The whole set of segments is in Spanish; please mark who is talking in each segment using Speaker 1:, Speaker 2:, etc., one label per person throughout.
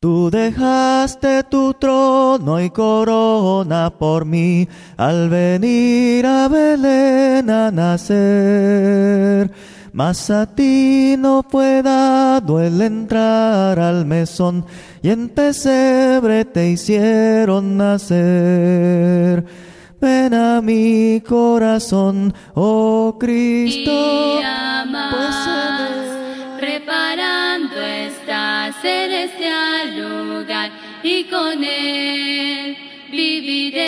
Speaker 1: Tú dejaste tu trono y corona por mí al venir a Belén a nacer. Mas a ti no fue dado el entrar al mesón y en pesebre te hicieron nacer. Ven a mi corazón, oh Cristo, pues en él
Speaker 2: preparando estás celestial lugar y con él viviré.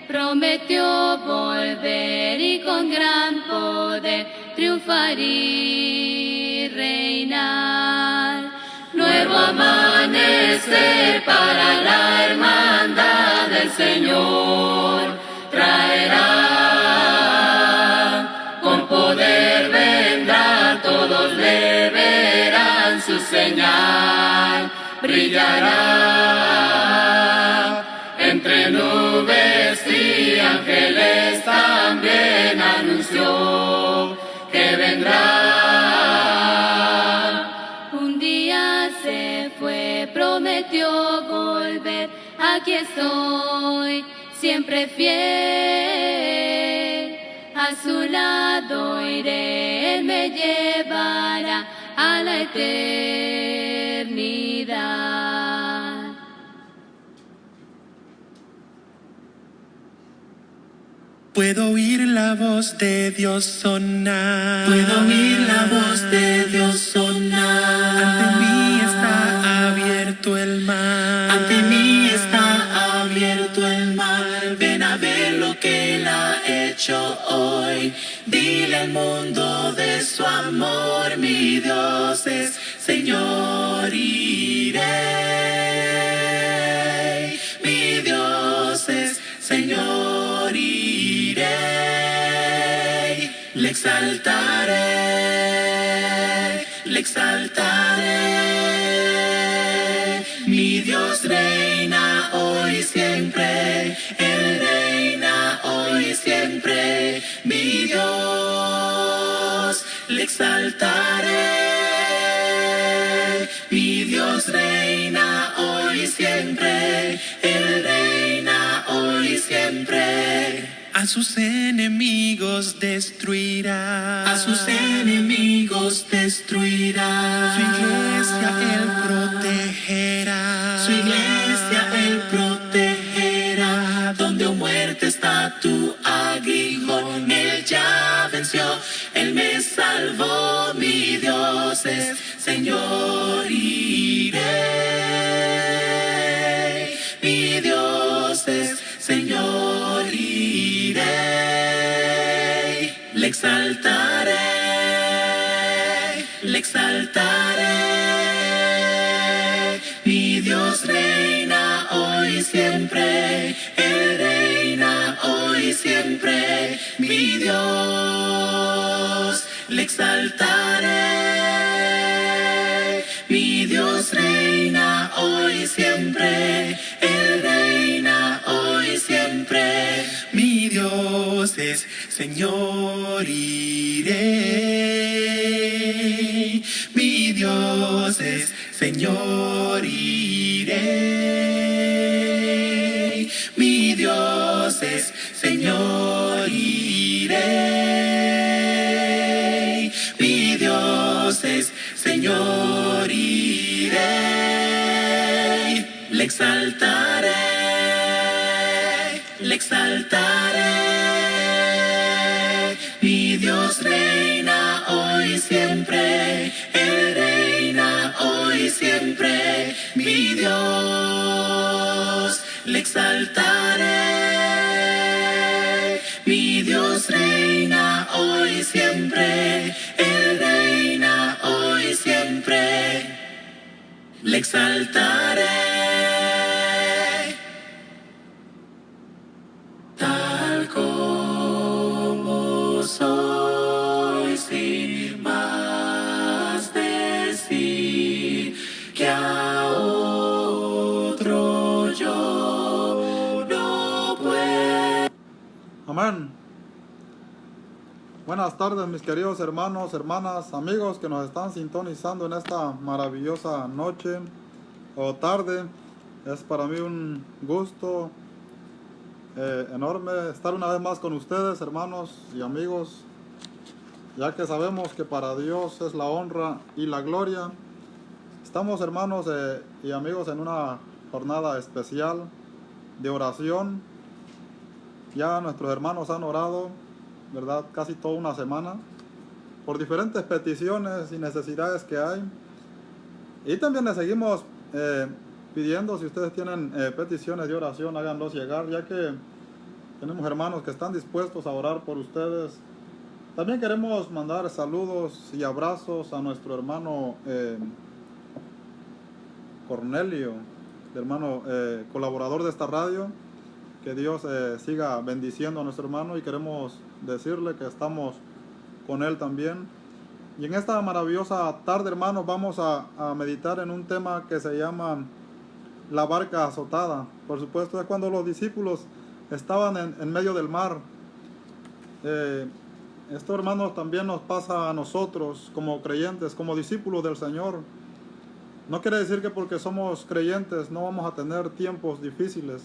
Speaker 2: Prometió volver y con gran poder triunfar y reinar. Nuevo amanecer para la hermandad del Señor traerá. Con poder vendrá, todos le verán, su señal brillará. Entre nubes y ángeles también anunció que vendrá. Un día se fue, prometió volver, aquí estoy, siempre fiel. A su lado iré, él me llevará a la eternidad.
Speaker 3: Puedo oír la voz de Dios sonar.
Speaker 4: Puedo oír la voz de Dios sonar.
Speaker 3: Ante mí está abierto el mar.
Speaker 4: Ante mí está abierto el mar. Ven a ver lo que Él ha hecho hoy. Dile al mundo de su amor. Mi Dios es Señor, iré. Mi Dios es Señor, iré. Le exaltaré, le exaltaré. Mi Dios reina hoy siempre, Él reina hoy siempre. Mi Dios, le exaltaré. Mi Dios reina hoy siempre, Él reina hoy siempre.
Speaker 3: A sus enemigos destruirá.
Speaker 4: A sus enemigos destruirá.
Speaker 3: Su iglesia Él protegerá.
Speaker 4: Su iglesia Él protegerá. Donde muerte está tu aguijón, Él ya venció, Él me salvó. Mi Dios es Señor, iré. Mi Dios es Señor, iré. Le exaltaré, le exaltaré. Mi Dios reina hoy siempre, Él reina hoy siempre. Mi Dios, le exaltaré. Mi Dios reina hoy siempre, Él reina hoy siempre.
Speaker 3: Mi Dios es Señor, iré. Mi Dios es Señor, iré. Mi Dios es Señor, iré. Mi Dios es Señor, iré. Le exaltaré, le exaltaré. Mi Dios reina hoy siempre, Él reina hoy siempre. Mi Dios, le exaltaré. Mi Dios reina hoy siempre, Él reina hoy siempre. Le exaltaré. Tal como soy, sin más decir que a otro yo no puedo.
Speaker 5: Amén. Buenas tardes, mis queridos hermanos, hermanas, amigos que nos están sintonizando en esta maravillosa noche o tarde. Es para mí un gusto enorme estar una vez más con ustedes, hermanos y amigos, ya que sabemos que para Dios es la honra y la gloria. Estamos, hermanos y amigos, en una jornada especial de oración. Ya nuestros hermanos han orado, ¿verdad? Casi toda una semana por diferentes peticiones y necesidades que hay. Y también les seguimos pidiendo, si ustedes tienen peticiones de oración, háganlos llegar, ya que tenemos hermanos que están dispuestos a orar por ustedes. También queremos mandar saludos y abrazos a nuestro hermano Cornelio, hermano colaborador de esta radio. Que Dios siga bendiciendo a nuestro hermano, y queremos decirle que estamos con él también. Y en esta maravillosa tarde, hermanos, vamos a meditar en un tema que se llama la barca azotada. Por supuesto, es cuando los discípulos estaban en medio del mar. Esto, hermanos, también nos pasa a nosotros como creyentes, como discípulos del Señor. No quiere decir que porque somos creyentes no vamos a tener tiempos difíciles.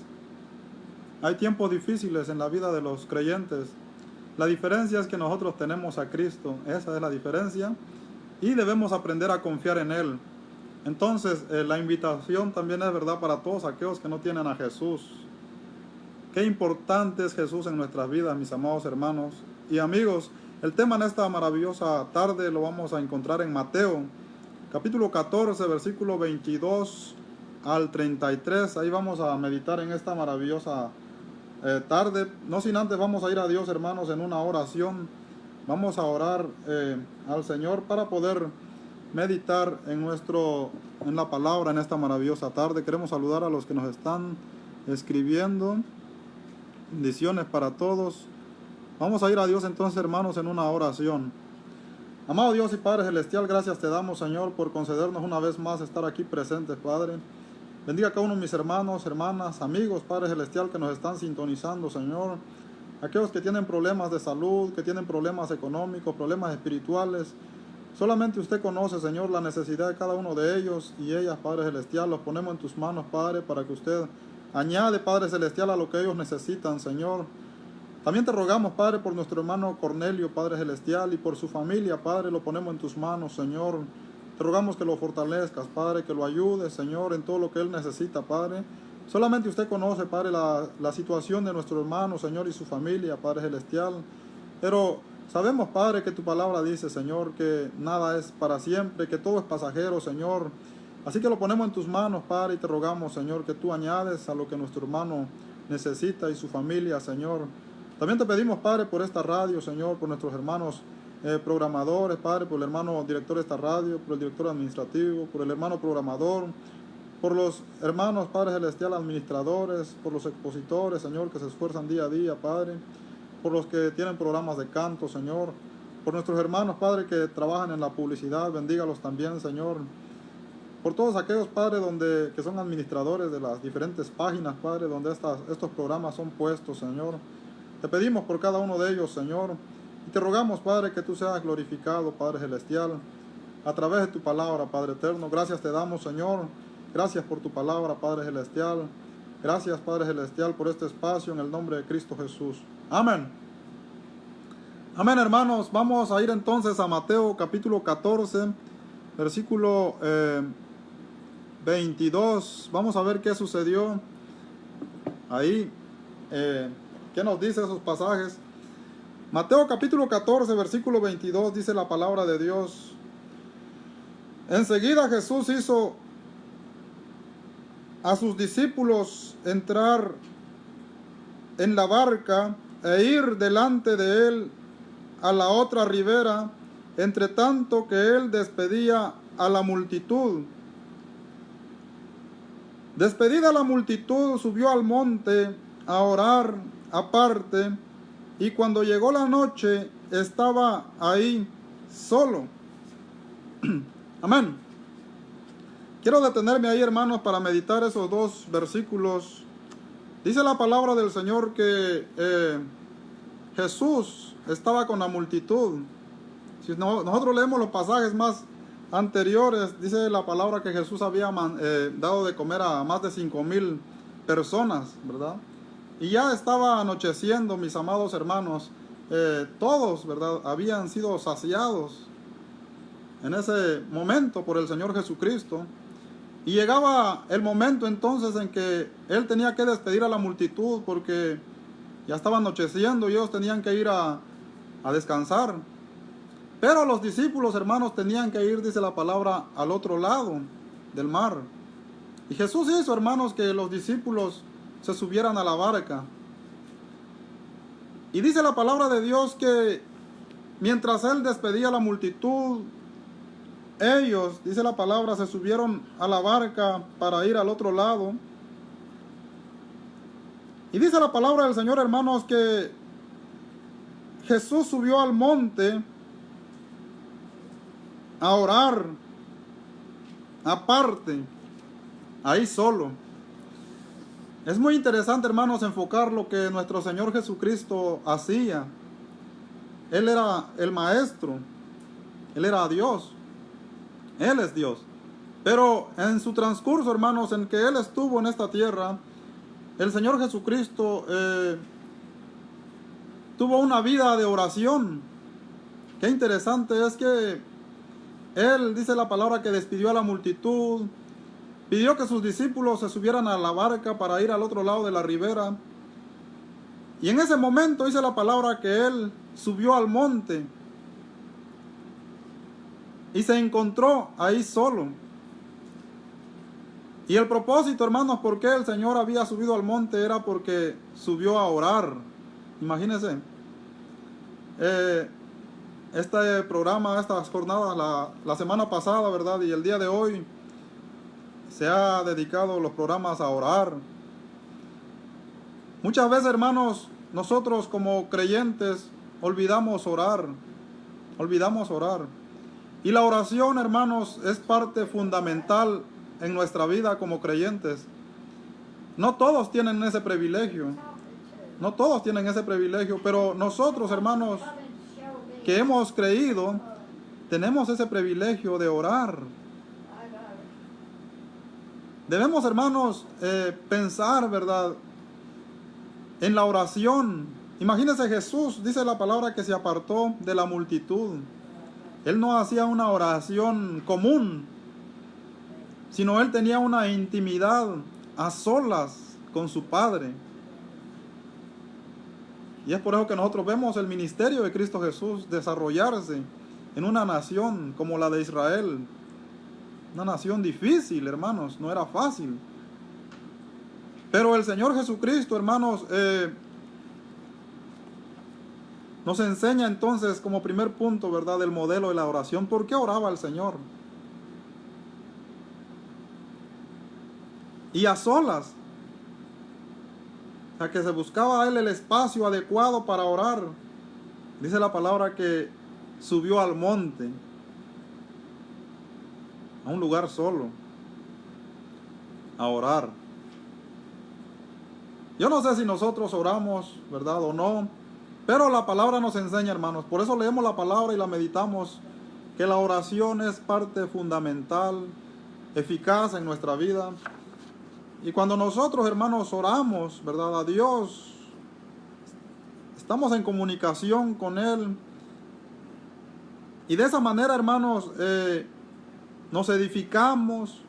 Speaker 5: Hay tiempos difíciles en la vida de los creyentes. La diferencia es que nosotros tenemos a Cristo. Esa es la diferencia. Y debemos aprender a confiar en Él. Entonces, la invitación también es verdad para todos aquellos que no tienen a Jesús. Qué importante es Jesús en nuestras vidas, mis amados hermanos y amigos. El tema en esta maravillosa tarde lo vamos a encontrar en Mateo, capítulo 14, versículo 22 al 33. Ahí vamos a meditar en esta maravillosa tarde. No sin antes vamos a ir a Dios, hermanos, en una oración. Vamos a orar al Señor para poder meditar en la palabra en esta maravillosa tarde. Queremos saludar a los que nos están escribiendo. Bendiciones para todos. Vamos a ir a Dios entonces, hermanos, en una oración. Amado Dios y Padre Celestial, gracias te damos, Señor, por concedernos una vez más estar aquí presentes, Padre. Bendiga a cada uno de mis hermanos, hermanas, amigos, Padre Celestial, que nos están sintonizando, Señor. Aquellos que tienen problemas de salud, que tienen problemas económicos, problemas espirituales. Solamente usted conoce, Señor, la necesidad de cada uno de ellos y ellas, Padre Celestial. Los ponemos en tus manos, Padre, para que usted añade, Padre Celestial, a lo que ellos necesitan, Señor. También te rogamos, Padre, por nuestro hermano Cornelio, Padre Celestial, y por su familia, Padre, lo ponemos en tus manos, Señor. Te rogamos que lo fortalezcas, Padre, que lo ayudes, Señor, en todo lo que él necesita, Padre. Solamente usted conoce, Padre, la situación de nuestro hermano, Señor, y su familia, Padre Celestial. Pero sabemos, Padre, que tu palabra dice, Señor, que nada es para siempre, que todo es pasajero, Señor. Así que lo ponemos en tus manos, Padre, y te rogamos, Señor, que tú añades a lo que nuestro hermano necesita y su familia, Señor. También te pedimos, Padre, por esta radio, Señor, por nuestros hermanos programadores, Padre, por el hermano director de esta radio, por el director administrativo, por el hermano programador, por los hermanos, Padre Celestial, administradores, por los expositores, Señor, que se esfuerzan día a día, Padre, por los que tienen programas de canto, Señor, por nuestros hermanos, Padre, que trabajan en la publicidad, bendígalos también, Señor, por todos aquellos, Padre, que son administradores de las diferentes páginas, Padre, donde estos programas son puestos, Señor. Te pedimos por cada uno de ellos, Señor, y te rogamos, Padre, que tú seas glorificado, Padre Celestial, a través de tu palabra, Padre Eterno. Gracias te damos, Señor. Gracias por tu palabra, Padre Celestial. Gracias, Padre Celestial, por este espacio en el nombre de Cristo Jesús. Amén. Amén, hermanos. Vamos a ir entonces a Mateo capítulo 14, versículo 22. Vamos a ver qué sucedió ahí. ¿Qué nos dice esos pasajes? Mateo capítulo 14, versículo 22, dice la palabra de Dios. Enseguida Jesús hizo a sus discípulos entrar en la barca e ir delante de él a la otra ribera, entre tanto que él despedía a la multitud. Despedida la multitud, subió al monte a orar aparte, y cuando llegó la noche estaba ahí solo. Amén. Quiero detenerme ahí, hermanos, para meditar esos dos versículos. Dice la palabra del Señor que Jesús estaba con la multitud. Si nosotros leemos los pasajes más anteriores, dice la palabra que Jesús había dado de comer a más de 5,000 personas, ¿verdad? Y ya estaba anocheciendo, mis amados hermanos. Todos, ¿verdad?, habían sido saciados en ese momento por el Señor Jesucristo. Y llegaba el momento entonces en que Él tenía que despedir a la multitud porque ya estaba anocheciendo y ellos tenían que ir a descansar. Pero los discípulos, hermanos, tenían que ir, dice la palabra, al otro lado del mar. Y Jesús hizo, hermanos, que los discípulos se subieran a la barca. Y dice la palabra de Dios que mientras Él despedía a la multitud, ellos, dice la palabra, se subieron a la barca para ir al otro lado. Y dice la palabra del Señor, hermanos, que Jesús subió al monte a orar aparte, ahí solo. Es muy interesante, hermanos, enfocar lo que nuestro Señor Jesucristo hacía. Él era el Maestro, Él era Dios, Él es Dios. Pero en su transcurso, hermanos, en que Él estuvo en esta tierra, el Señor Jesucristo tuvo una vida de oración. Qué interesante es que Él, dice la palabra, que despidió a la multitud, pidió que sus discípulos se subieran a la barca para ir al otro lado de la ribera. Y en ese momento dice la palabra que Él subió al monte y se encontró ahí solo. Y el propósito, hermanos, por qué el Señor había subido al monte era porque subió a orar. Imagínense. Este programa, estas jornadas, la semana pasada, ¿verdad?, y el día de hoy, se ha dedicado los programas a orar. Muchas veces, hermanos, nosotros como creyentes olvidamos orar. Olvidamos orar. Y la oración, hermanos, es parte fundamental en nuestra vida como creyentes. No todos tienen ese privilegio. No todos tienen ese privilegio, pero nosotros, hermanos, que hemos creído, tenemos ese privilegio de orar. Debemos, hermanos, pensar, ¿verdad?, en la oración. Imagínense, Jesús, dice la palabra, que se apartó de la multitud. Él no hacía una oración común, sino Él tenía una intimidad a solas con su Padre. Y es por eso que nosotros vemos el ministerio de Cristo Jesús desarrollarse en una nación como la de Israel. Una nación difícil, hermanos, no era fácil. Pero el Señor Jesucristo, hermanos, nos enseña entonces como primer punto, ¿verdad?, el modelo de la oración. ¿Por qué oraba el Señor? Y a solas. O sea, que se buscaba a Él el espacio adecuado para orar. Dice la palabra que subió al monte, a un lugar solo, a orar. Yo no sé si nosotros oramos, ¿verdad?, o no, pero la palabra nos enseña, hermanos. Por eso leemos la palabra y la meditamos, que la oración es parte fundamental, eficaz en nuestra vida. Y cuando nosotros, hermanos, oramos, ¿verdad?, a Dios, estamos en comunicación con Él. Y de esa manera, hermanos, nos edificamos,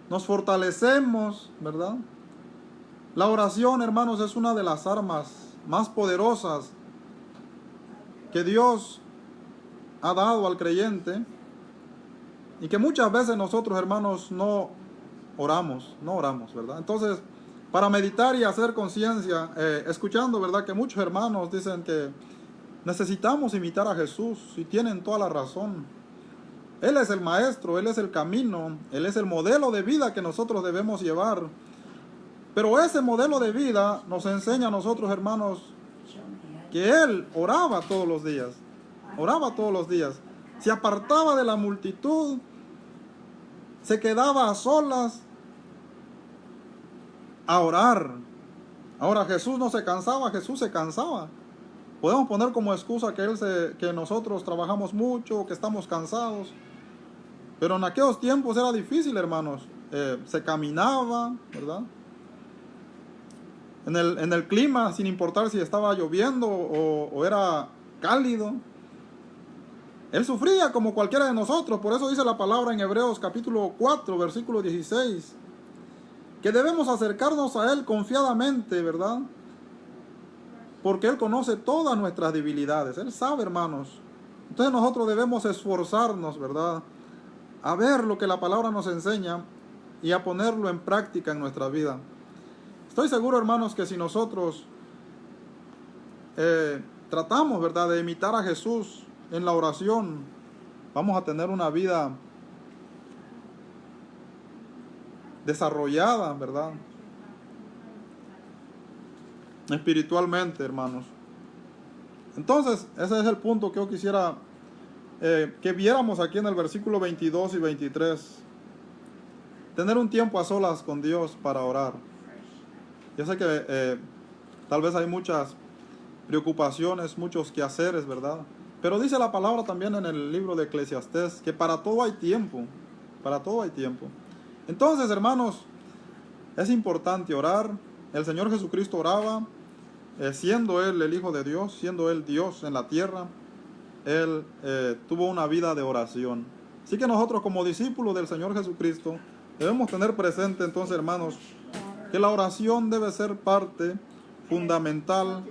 Speaker 5: nos fortalecemos, ¿verdad? La oración, hermanos, es una de las armas más poderosas que Dios ha dado al creyente, y que muchas veces nosotros, hermanos, no oramos, ¿verdad? Entonces, para meditar y hacer conciencia, escuchando, ¿verdad?, que muchos hermanos dicen que necesitamos imitar a Jesús, y tienen toda la razón. Él es el Maestro, Él es el camino, Él es el modelo de vida que nosotros debemos llevar. Pero ese modelo de vida nos enseña a nosotros, hermanos, que Él oraba todos los días. Oraba todos los días. Se apartaba de la multitud, se quedaba a solas a orar. Ahora, Jesús no se cansaba, Jesús se cansaba. Podemos poner como excusa que nosotros trabajamos mucho, que estamos cansados. Pero en aquellos tiempos era difícil, hermanos. Se caminaba, ¿verdad? En el clima, sin importar si estaba lloviendo o era cálido. Él sufría como cualquiera de nosotros. Por eso dice la palabra en Hebreos capítulo 4, versículo 16. Que debemos acercarnos a Él confiadamente, ¿verdad? Porque Él conoce todas nuestras debilidades. Él sabe, hermanos. Entonces nosotros debemos esforzarnos, ¿verdad? A ver lo que la palabra nos enseña y a ponerlo en práctica en nuestra vida. Estoy seguro, hermanos, que si nosotros tratamos, ¿verdad?, de imitar a Jesús en la oración, vamos a tener una vida desarrollada, ¿verdad?, espiritualmente, hermanos. Entonces, ese es el punto que yo quisiera que viéramos aquí en el versículo 22 y 23. Tener un tiempo a solas con Dios para orar. Yo sé que tal vez hay muchas preocupaciones, muchos quehaceres, ¿verdad? Pero dice la palabra también en el libro de Eclesiastés que para todo hay tiempo. Para todo hay tiempo. Entonces, hermanos, es importante orar. El Señor Jesucristo oraba, siendo Él el Hijo de Dios, siendo Él Dios en la tierra. Él tuvo una vida de oración. Así que nosotros, como discípulos del Señor Jesucristo, debemos tener presente, entonces, hermanos, que la oración debe ser parte fundamental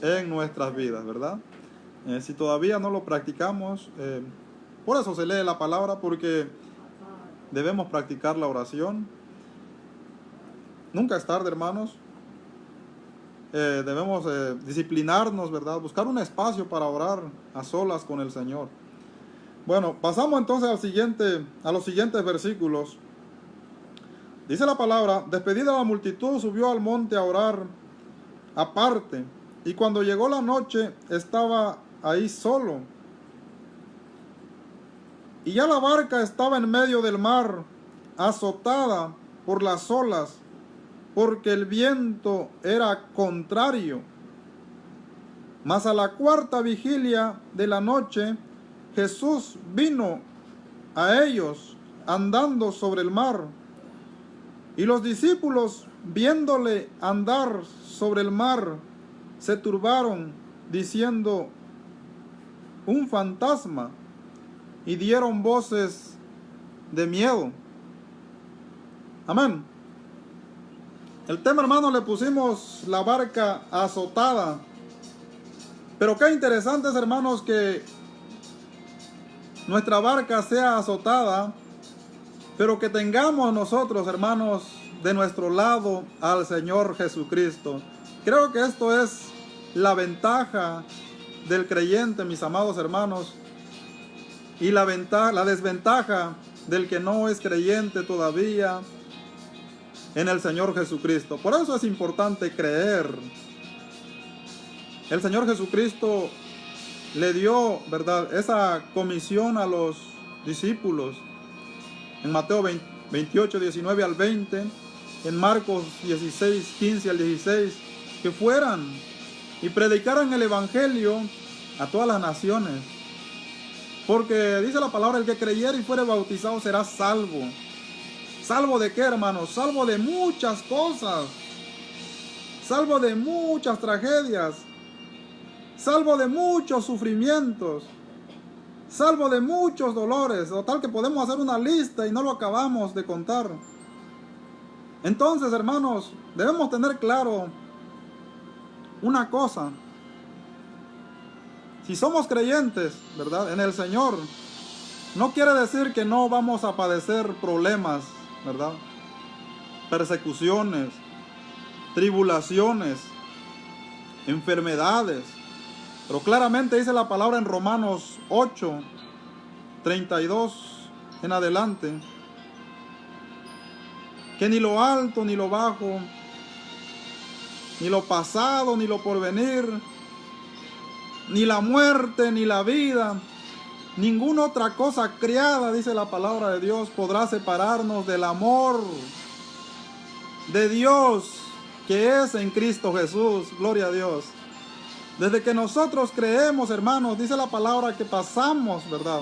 Speaker 5: en nuestras vidas, ¿verdad? Si todavía no lo practicamos, por eso se lee la palabra, porque debemos practicar la oración. Nunca es tarde, hermanos. Debemos disciplinarnos, ¿verdad? Buscar un espacio para orar a solas con el Señor. Bueno, pasamos entonces a los siguientes versículos. Dice la palabra: despedida la multitud, subió al monte a orar aparte. Y cuando llegó la noche, estaba ahí solo. Y ya la barca estaba en medio del mar, azotada por las olas, porque el viento era contrario. Mas a la cuarta vigilia de la noche, Jesús vino a ellos andando sobre el mar. Y los discípulos, viéndole andar sobre el mar, se turbaron, diciendo: un fantasma, y dieron voces de miedo. Amén. El tema, hermano, le pusimos la barca azotada. Pero qué interesante es, hermanos, que nuestra barca sea azotada, pero que tengamos nosotros, hermanos, de nuestro lado al Señor Jesucristo. Creo que esto es la ventaja del creyente, mis amados hermanos, y la desventaja del que no es creyente todavía en el Señor Jesucristo. Por eso es importante creer. El Señor Jesucristo le dio, ¿verdad?, esa comisión a los discípulos en Mateo 28, 19 al 20, en Marcos 16, 15 al 16, que fueran y predicaran el Evangelio a todas las naciones. Porque dice la palabra: el que creyere y fuere bautizado será salvo. ¿Salvo de qué, hermanos? Salvo de muchas cosas. Salvo de muchas tragedias. Salvo de muchos sufrimientos. Salvo de muchos dolores. Total que podemos hacer una lista y no lo acabamos de contar. Entonces, hermanos, debemos tener claro una cosa. Si somos creyentes, ¿verdad?, en el Señor, no quiere decir que no vamos a padecer problemas, ¿verdad? Persecuciones, tribulaciones, enfermedades. Pero claramente dice la palabra en Romanos 8, 32 en adelante, que ni lo alto ni lo bajo, ni lo pasado ni lo porvenir, ni la muerte ni la vida, ninguna otra cosa creada, dice la palabra de Dios, podrá separarnos del amor de Dios que es en Cristo Jesús. Gloria a Dios. Desde que nosotros creemos, hermanos, dice la palabra que pasamos, ¿verdad?,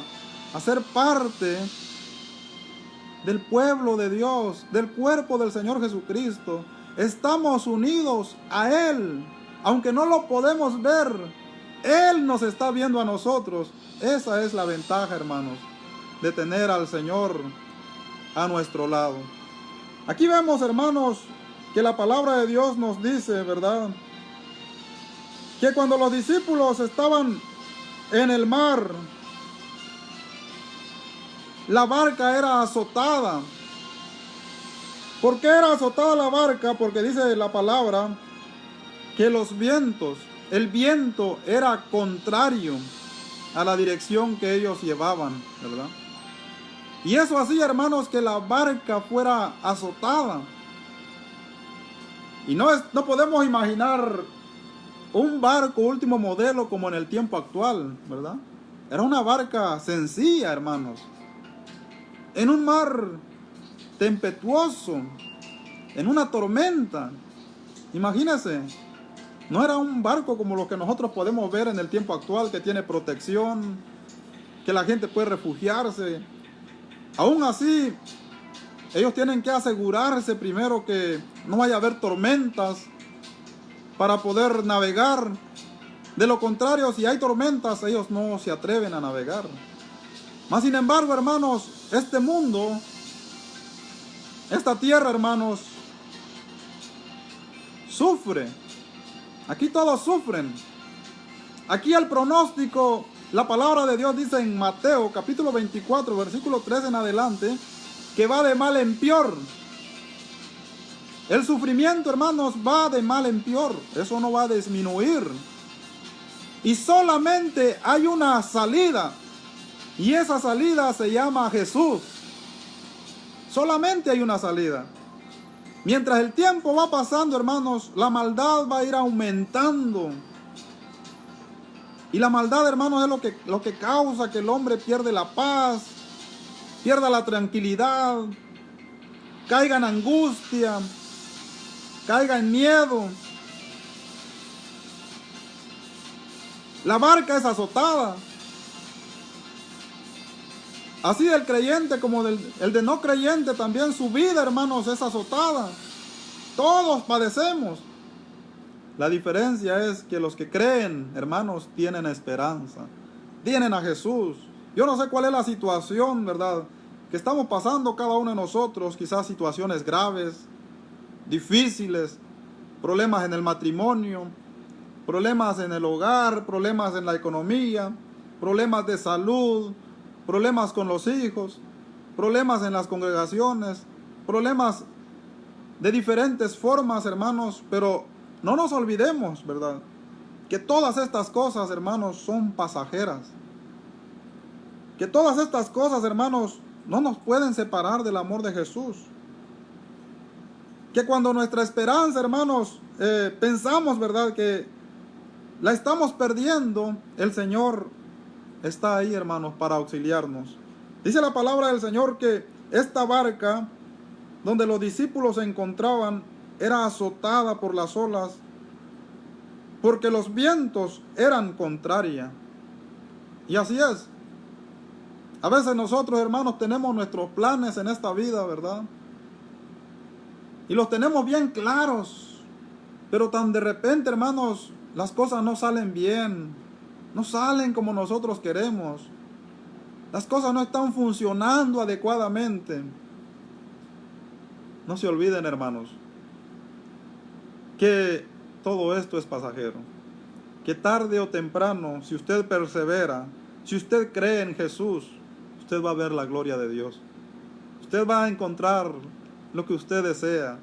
Speaker 5: a ser parte del pueblo de Dios, del cuerpo del Señor Jesucristo. Estamos unidos a Él, aunque no lo podemos ver. Él nos está viendo a nosotros. Esa es la ventaja, hermanos, de tener al Señor a nuestro lado. Aquí vemos, hermanos, que la palabra de Dios nos dice, ¿verdad?, que cuando los discípulos estaban en el mar, la barca era azotada. ¿Por qué era azotada la barca? Porque dice la palabra que los vientos, el viento era contrario a la dirección que ellos llevaban, ¿verdad? Y eso hacía, hermanos, que la barca fuera azotada. Y no podemos imaginar un barco último modelo como en el tiempo actual, ¿verdad? Era una barca sencilla, hermanos, en un mar tempestuoso, en una tormenta. Imagínense, no era un barco como los que nosotros podemos ver en el tiempo actual, que tiene protección, que la gente puede refugiarse. Aún así, ellos tienen que asegurarse primero que no vaya a haber tormentas para poder navegar. De lo contrario, si hay tormentas, ellos no se atreven a navegar. Mas sin embargo, hermanos, este mundo, esta tierra, hermanos, sufre. Aquí todos sufren. Aquí el pronóstico, la palabra de Dios dice en Mateo capítulo 24, versículo 13 en adelante, que va de mal en peor. El sufrimiento, hermanos, va de mal en peor. Eso no va a disminuir. Y solamente hay una salida. Y esa salida se llama Jesús. Solamente hay una salida. Mientras el tiempo va pasando, hermanos, la maldad va a ir aumentando. Y la maldad, hermanos, es lo que causa que el hombre pierde la paz, pierda la tranquilidad, caiga en angustia, caiga en miedo. La barca es azotada. Así del creyente como el de no creyente también, su vida, hermanos, es azotada. Todos padecemos. La diferencia es que los que creen, hermanos, tienen esperanza. Tienen a Jesús. Yo no sé cuál es la situación, ¿verdad?, que estamos pasando cada uno de nosotros. Quizás situaciones graves, difíciles, problemas en el matrimonio, problemas en el hogar, problemas en la economía, problemas de salud, problemas con los hijos, problemas en las congregaciones, problemas de diferentes formas, hermanos. Pero no nos olvidemos, ¿verdad?, que todas estas cosas, hermanos, son pasajeras. Que todas estas cosas, hermanos, no nos pueden separar del amor de Jesús. Que cuando nuestra esperanza, hermanos, pensamos, ¿verdad?, que la estamos perdiendo, el Señor está ahí, hermanos, para auxiliarnos. Dice la palabra del Señor que esta barca donde los discípulos se encontraban era azotada por las olas, porque los vientos eran contrarios. Y así es. A veces nosotros, hermanos, tenemos nuestros planes en esta vida, ¿verdad?, y los tenemos bien claros, pero tan de repente, hermanos, las cosas no salen bien, no salen como nosotros queremos. Las cosas no están funcionando adecuadamente. No se olviden, hermanos, que todo esto es pasajero. Que tarde o temprano, si usted persevera, si usted cree en Jesús, usted va a ver la gloria de Dios. Usted va a encontrar lo que usted desea.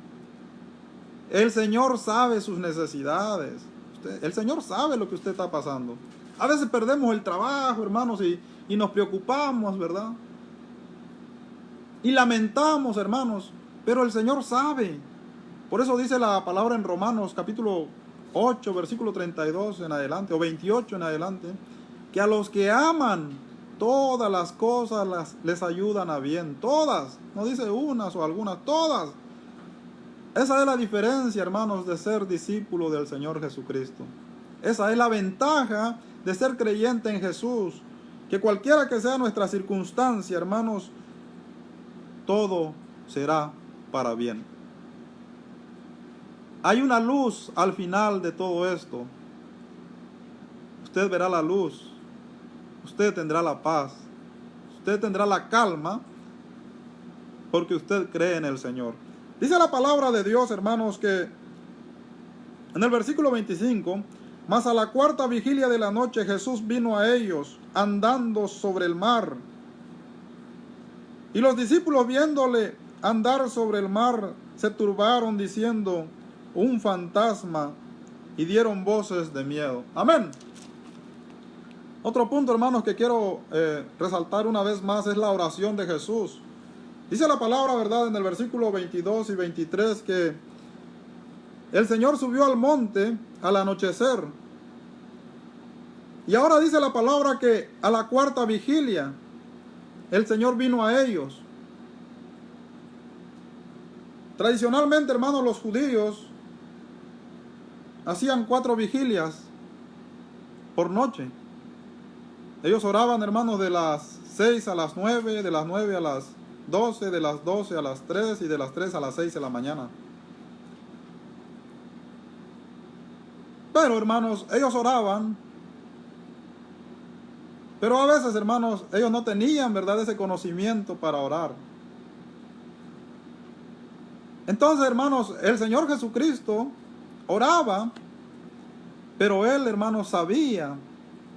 Speaker 5: El Señor sabe sus necesidades. El Señor sabe lo que usted está pasando. A veces perdemos el trabajo, hermanos, y nos preocupamos, ¿verdad? Y lamentamos, hermanos, pero el Señor sabe. Por eso dice la palabra en Romanos capítulo 8, versículo 32 en adelante, o 28 en adelante, que a los que aman, todas las cosas les ayudan a bien. Todas, no dice unas o algunas, todas. Esa es la diferencia, hermanos, de ser discípulo del Señor Jesucristo. Esa es la ventaja de ser creyente en Jesús. Que cualquiera que sea nuestra circunstancia, hermanos, todo será para bien. Hay una luz al final de todo esto. Usted verá la luz. Usted tendrá la paz. Usted tendrá la calma porque usted cree en el Señor. Dice la palabra de Dios, hermanos, que en el versículo 25, mas a la cuarta vigilia de la noche Jesús vino a ellos andando sobre el mar. Y los discípulos viéndole andar sobre el mar se turbaron diciendo, un fantasma, y dieron voces de miedo. Amén. Otro punto, hermanos, que quiero resaltar una vez más es la oración de Jesús. Dice la palabra, ¿verdad?, en el versículo 22 y 23 que el Señor subió al monte al anochecer. Y ahora dice la palabra que a la cuarta vigilia el Señor vino a ellos. Tradicionalmente, hermanos, los judíos hacían 4 vigilias por noche. Ellos oraban, hermanos, de las 6 a las 9, de las 9 a las 12, de las 12 a las 3 y de las 3 a las 6 de la mañana. Pero, hermanos, ellos oraban. Pero a veces, hermanos, ellos no tenían, ¿verdad?, ese conocimiento para orar. Entonces, hermanos, el Señor Jesucristo oraba, pero Él, hermanos, sabía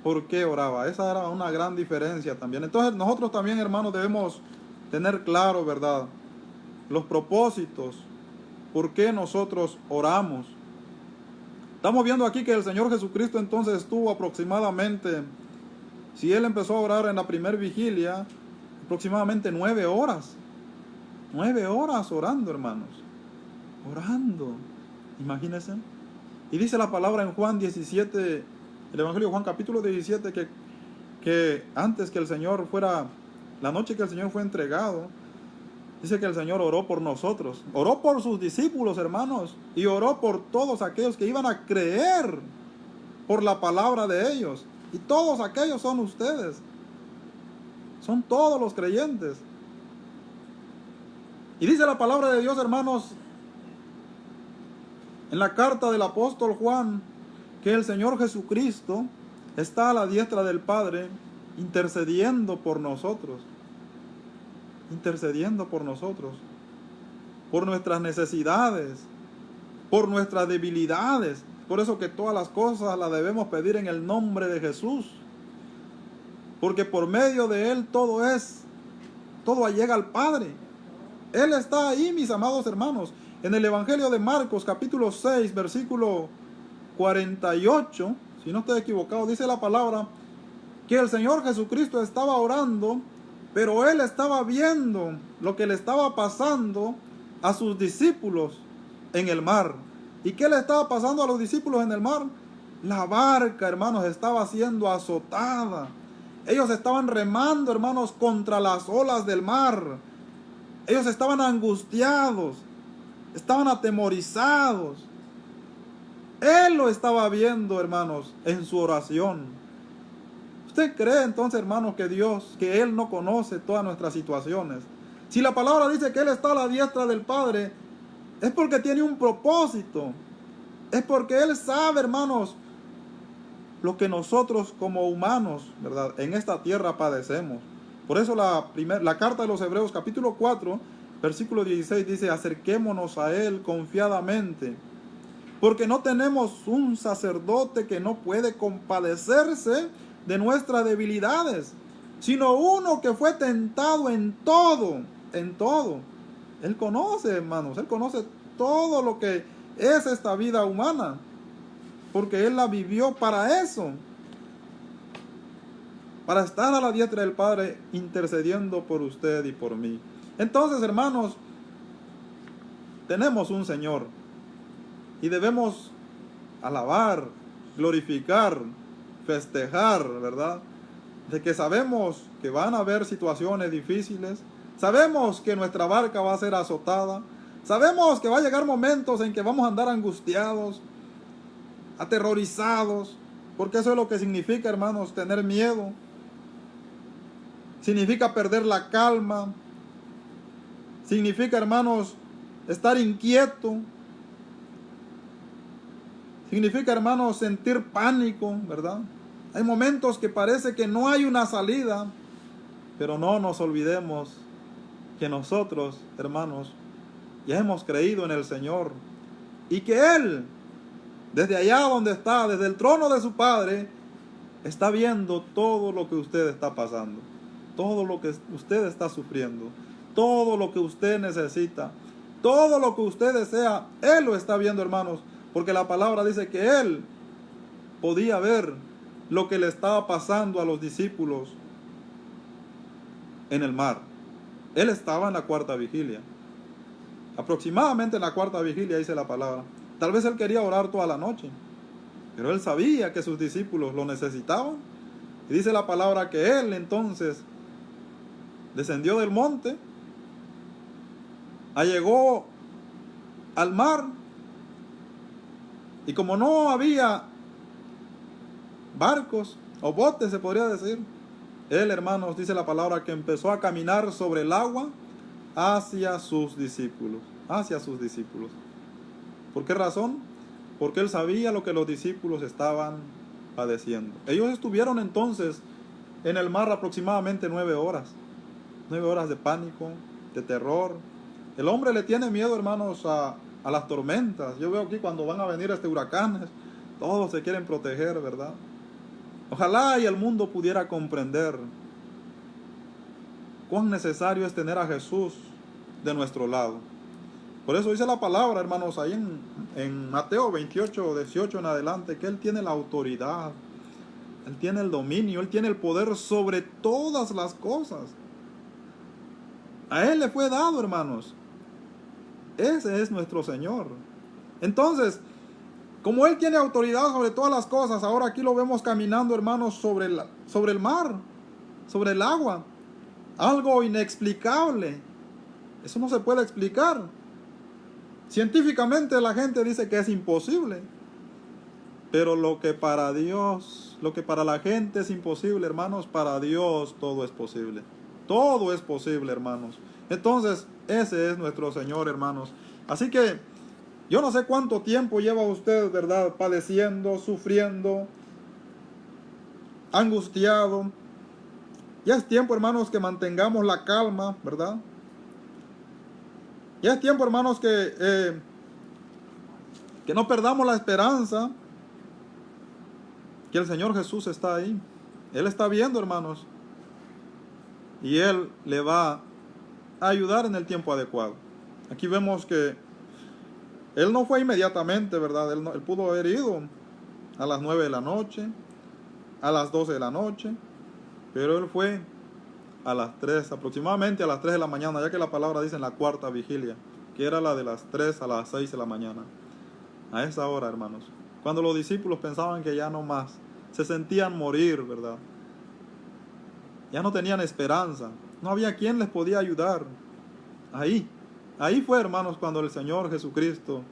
Speaker 5: por qué oraba. Esa era una gran diferencia también. Entonces, nosotros también, hermanos, debemos tener claro, ¿verdad?, los propósitos, por qué nosotros oramos. Estamos viendo aquí que el Señor Jesucristo entonces estuvo aproximadamente, si Él empezó a orar en la primera vigilia, aproximadamente 9 horas. 9 horas orando, hermanos. Orando. Imagínense. Y dice la palabra en Juan 17, el Evangelio de Juan capítulo 17, que antes que el Señor fuera, la noche que el Señor fue entregado, dice que el Señor oró por nosotros. Oró por sus discípulos, hermanos. Y oró por todos aquellos que iban a creer por la palabra de ellos. Y todos aquellos son ustedes. Son todos los creyentes. Y dice la palabra de Dios, hermanos, en la carta del apóstol Juan, que el Señor Jesucristo está a la diestra del Padre intercediendo por nosotros. Intercediendo por nosotros. Por nuestras necesidades. Por nuestras debilidades. Por eso que todas las cosas las debemos pedir en el nombre de Jesús. Porque por medio de Él todo llega al Padre. Él está ahí, mis amados hermanos. En el Evangelio de Marcos, capítulo 6, versículo 48, si no estoy equivocado, dice la palabra que el Señor Jesucristo estaba orando, pero Él estaba viendo lo que le estaba pasando a sus discípulos en el mar. ¿Y qué le estaba pasando a los discípulos en el mar? La barca, hermanos, estaba siendo azotada. Ellos estaban remando, hermanos, contra las olas del mar. Ellos estaban angustiados, estaban atemorizados. Él lo estaba viendo, hermanos, en su oración. ¿Usted cree entonces, hermanos, que Él no conoce todas nuestras situaciones? Si la palabra dice que Él está a la diestra del Padre, es porque tiene un propósito. Es porque Él sabe, hermanos, lo que nosotros como humanos, ¿verdad?, en esta tierra padecemos. Por eso la carta de los Hebreos, capítulo 4, versículo 16, dice, acerquémonos a Él confiadamente, porque no tenemos un sacerdote que no puede compadecerse de nuestras debilidades, sino uno que fue tentado en todo. Él conoce, hermanos, Él conoce todo lo que es esta vida humana, porque Él la vivió para eso. Para estar a la diestra del Padre intercediendo por usted y por mí. Entonces, hermanos, tenemos un Señor y debemos alabar, glorificar, festejar, ¿verdad? De que sabemos que van a haber situaciones difíciles, sabemos que nuestra barca va a ser azotada, sabemos que va a llegar momentos en que vamos a andar angustiados, aterrorizados, porque eso es lo que significa, hermanos, tener miedo. Significa perder la calma. Significa, hermanos, estar inquieto. Significa, hermanos, sentir pánico, ¿verdad? Hay momentos que parece que no hay una salida, pero no nos olvidemos que nosotros, hermanos, ya hemos creído en el Señor y que Él, desde allá donde está, desde el trono de su Padre, está viendo todo lo que usted está pasando, todo lo que usted está sufriendo, todo lo que usted necesita, todo lo que usted desea. Él lo está viendo, hermanos, porque la palabra dice que Él podía ver lo que le estaba pasando a los discípulos en el mar. Él estaba en la cuarta vigilia, aproximadamente en la cuarta vigilia, dice la palabra. Tal vez Él quería orar toda la noche, pero Él sabía que sus discípulos lo necesitaban. Y dice la palabra que Él entonces descendió del monte, llegó al mar, y como no había barcos o botes, se podría decir, Él, hermanos, dice la palabra que empezó a caminar sobre el agua hacia sus discípulos, ¿Por qué razón? Porque Él sabía lo que los discípulos estaban padeciendo. Ellos estuvieron entonces en el mar aproximadamente 9 horas. 9 horas de pánico, de terror. El hombre le tiene miedo, hermanos, a las tormentas. Yo veo aquí cuando van a venir huracanes, todos se quieren proteger, ¿verdad? Ojalá y el mundo pudiera comprender cuán necesario es tener a Jesús de nuestro lado. Por eso dice la palabra, hermanos, ahí en Mateo 28, 18 en adelante, que Él tiene la autoridad, Él tiene el dominio, Él tiene el poder sobre todas las cosas. A Él le fue dado, hermanos. Ese es nuestro Señor. Entonces, como Él tiene autoridad sobre todas las cosas, ahora aquí lo vemos caminando, hermanos, sobre el mar, sobre el agua. Algo inexplicable. Eso no se puede explicar. Científicamente la gente dice que es imposible. Pero lo que para Dios, lo que para la gente es imposible, hermanos, para Dios todo es posible. Todo es posible, hermanos. Entonces, ese es nuestro Señor, hermanos. Así que yo no sé cuánto tiempo lleva usted, ¿verdad?, padeciendo, sufriendo, angustiado. Ya es tiempo, hermanos, que mantengamos la calma, ¿verdad? Ya es tiempo, hermanos, que no perdamos la esperanza, que el Señor Jesús está ahí. Él está viendo, hermanos, y Él le va a ayudar en el tiempo adecuado. Aquí vemos que Él no fue inmediatamente, ¿verdad? Él pudo haber ido a las 9 de la noche, a las 12 de la noche, pero Él fue a las 3, aproximadamente a las 3 de la mañana, ya que la palabra dice en la cuarta vigilia, que era la de las 3 a las 6 de la mañana. A esa hora, hermanos, cuando los discípulos pensaban que ya no más, se sentían morir, ¿verdad? Ya no tenían esperanza, no había quien les podía ayudar. Ahí fue, hermanos, cuando el Señor Jesucristo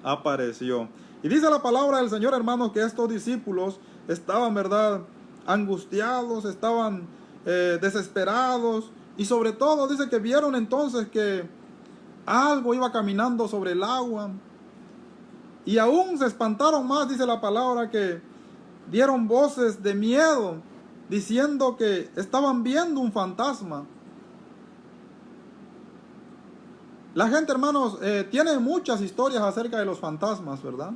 Speaker 5: apareció. Y dice la palabra del Señor, hermanos, que estos discípulos estaban, ¿verdad?, angustiados, estaban desesperados, y sobre todo dice que vieron entonces que algo iba caminando sobre el agua, y aún se espantaron más. Dice la palabra que dieron voces de miedo, diciendo que estaban viendo un fantasma. La gente, hermanos, tiene muchas historias acerca de los fantasmas, ¿verdad?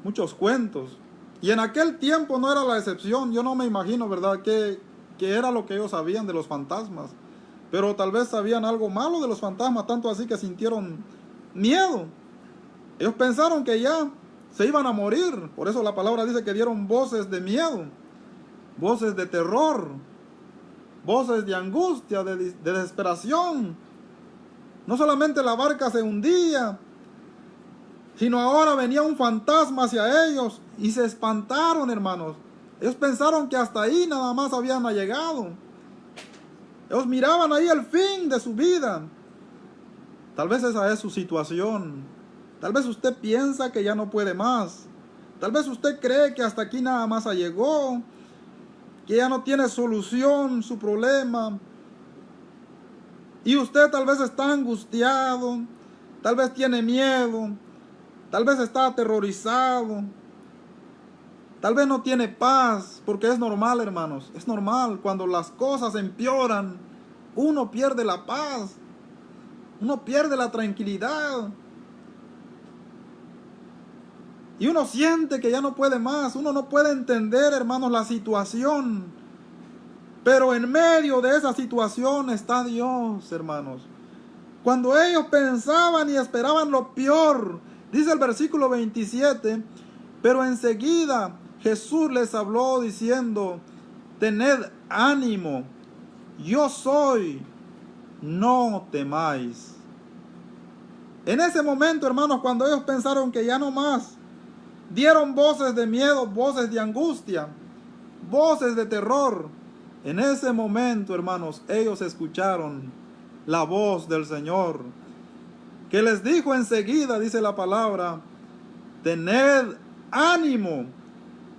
Speaker 5: Muchos cuentos. Y en aquel tiempo no era la excepción. Yo no me imagino, ¿verdad?, qué era lo que ellos sabían de los fantasmas. Pero tal vez sabían algo malo de los fantasmas, tanto así que sintieron miedo. Ellos pensaron que ya se iban a morir. Por eso la palabra dice que dieron voces de miedo, voces de terror, voces de angustia, de desesperación. No solamente la barca se hundía, sino ahora venía un fantasma hacia ellos y se espantaron, hermanos. Ellos pensaron que hasta ahí nada más habían llegado. Ellos miraban ahí el fin de su vida. Tal vez esa es su situación Tal vez usted piensa que ya no puede más. Tal vez usted cree que hasta aquí nada más llegó, que ya no tiene solución su problema. Y usted tal vez está angustiado, tal vez tiene miedo, tal vez está aterrorizado, tal vez no tiene paz, porque es normal, hermanos, es normal. Cuando las cosas empeoran, uno pierde la paz, uno pierde la tranquilidad. Y uno siente que ya no puede más, uno no puede entender, hermanos, la situación. Pero en medio de esa situación está Dios, hermanos. Cuando ellos pensaban y esperaban lo peor, dice el versículo 27, pero enseguida Jesús les habló diciendo, tened ánimo, yo soy, no temáis. En ese momento, hermanos, cuando ellos pensaron que ya no más, dieron voces de miedo, voces de angustia, voces de terror. En ese momento, hermanos, ellos escucharon la voz del Señor, que les dijo enseguida, dice la palabra, tened ánimo,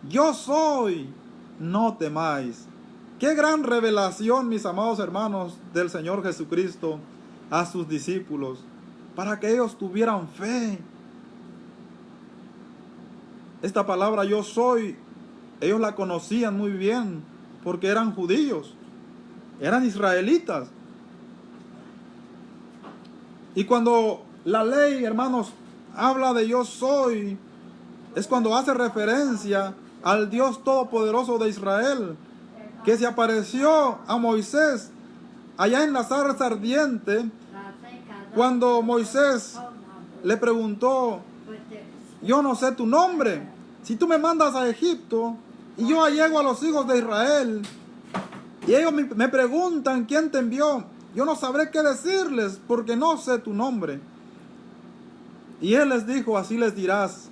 Speaker 5: yo soy, no temáis. Qué gran revelación, mis amados hermanos, del Señor Jesucristo a sus discípulos, para que ellos tuvieran fe. Esta palabra yo soy, ellos la conocían muy bien, porque eran judíos, eran israelitas. Y cuando la ley, hermanos, habla de yo soy, es cuando hace referencia al Dios Todopoderoso de Israel, que se apareció a Moisés allá en la zarza ardiente, cuando Moisés le preguntó, yo no sé tu nombre, si tú me mandas a Egipto y yo llego a los hijos de Israel y ellos me preguntan quién te envió, yo no sabré qué decirles porque no sé tu nombre. Y él les dijo, así les dirás,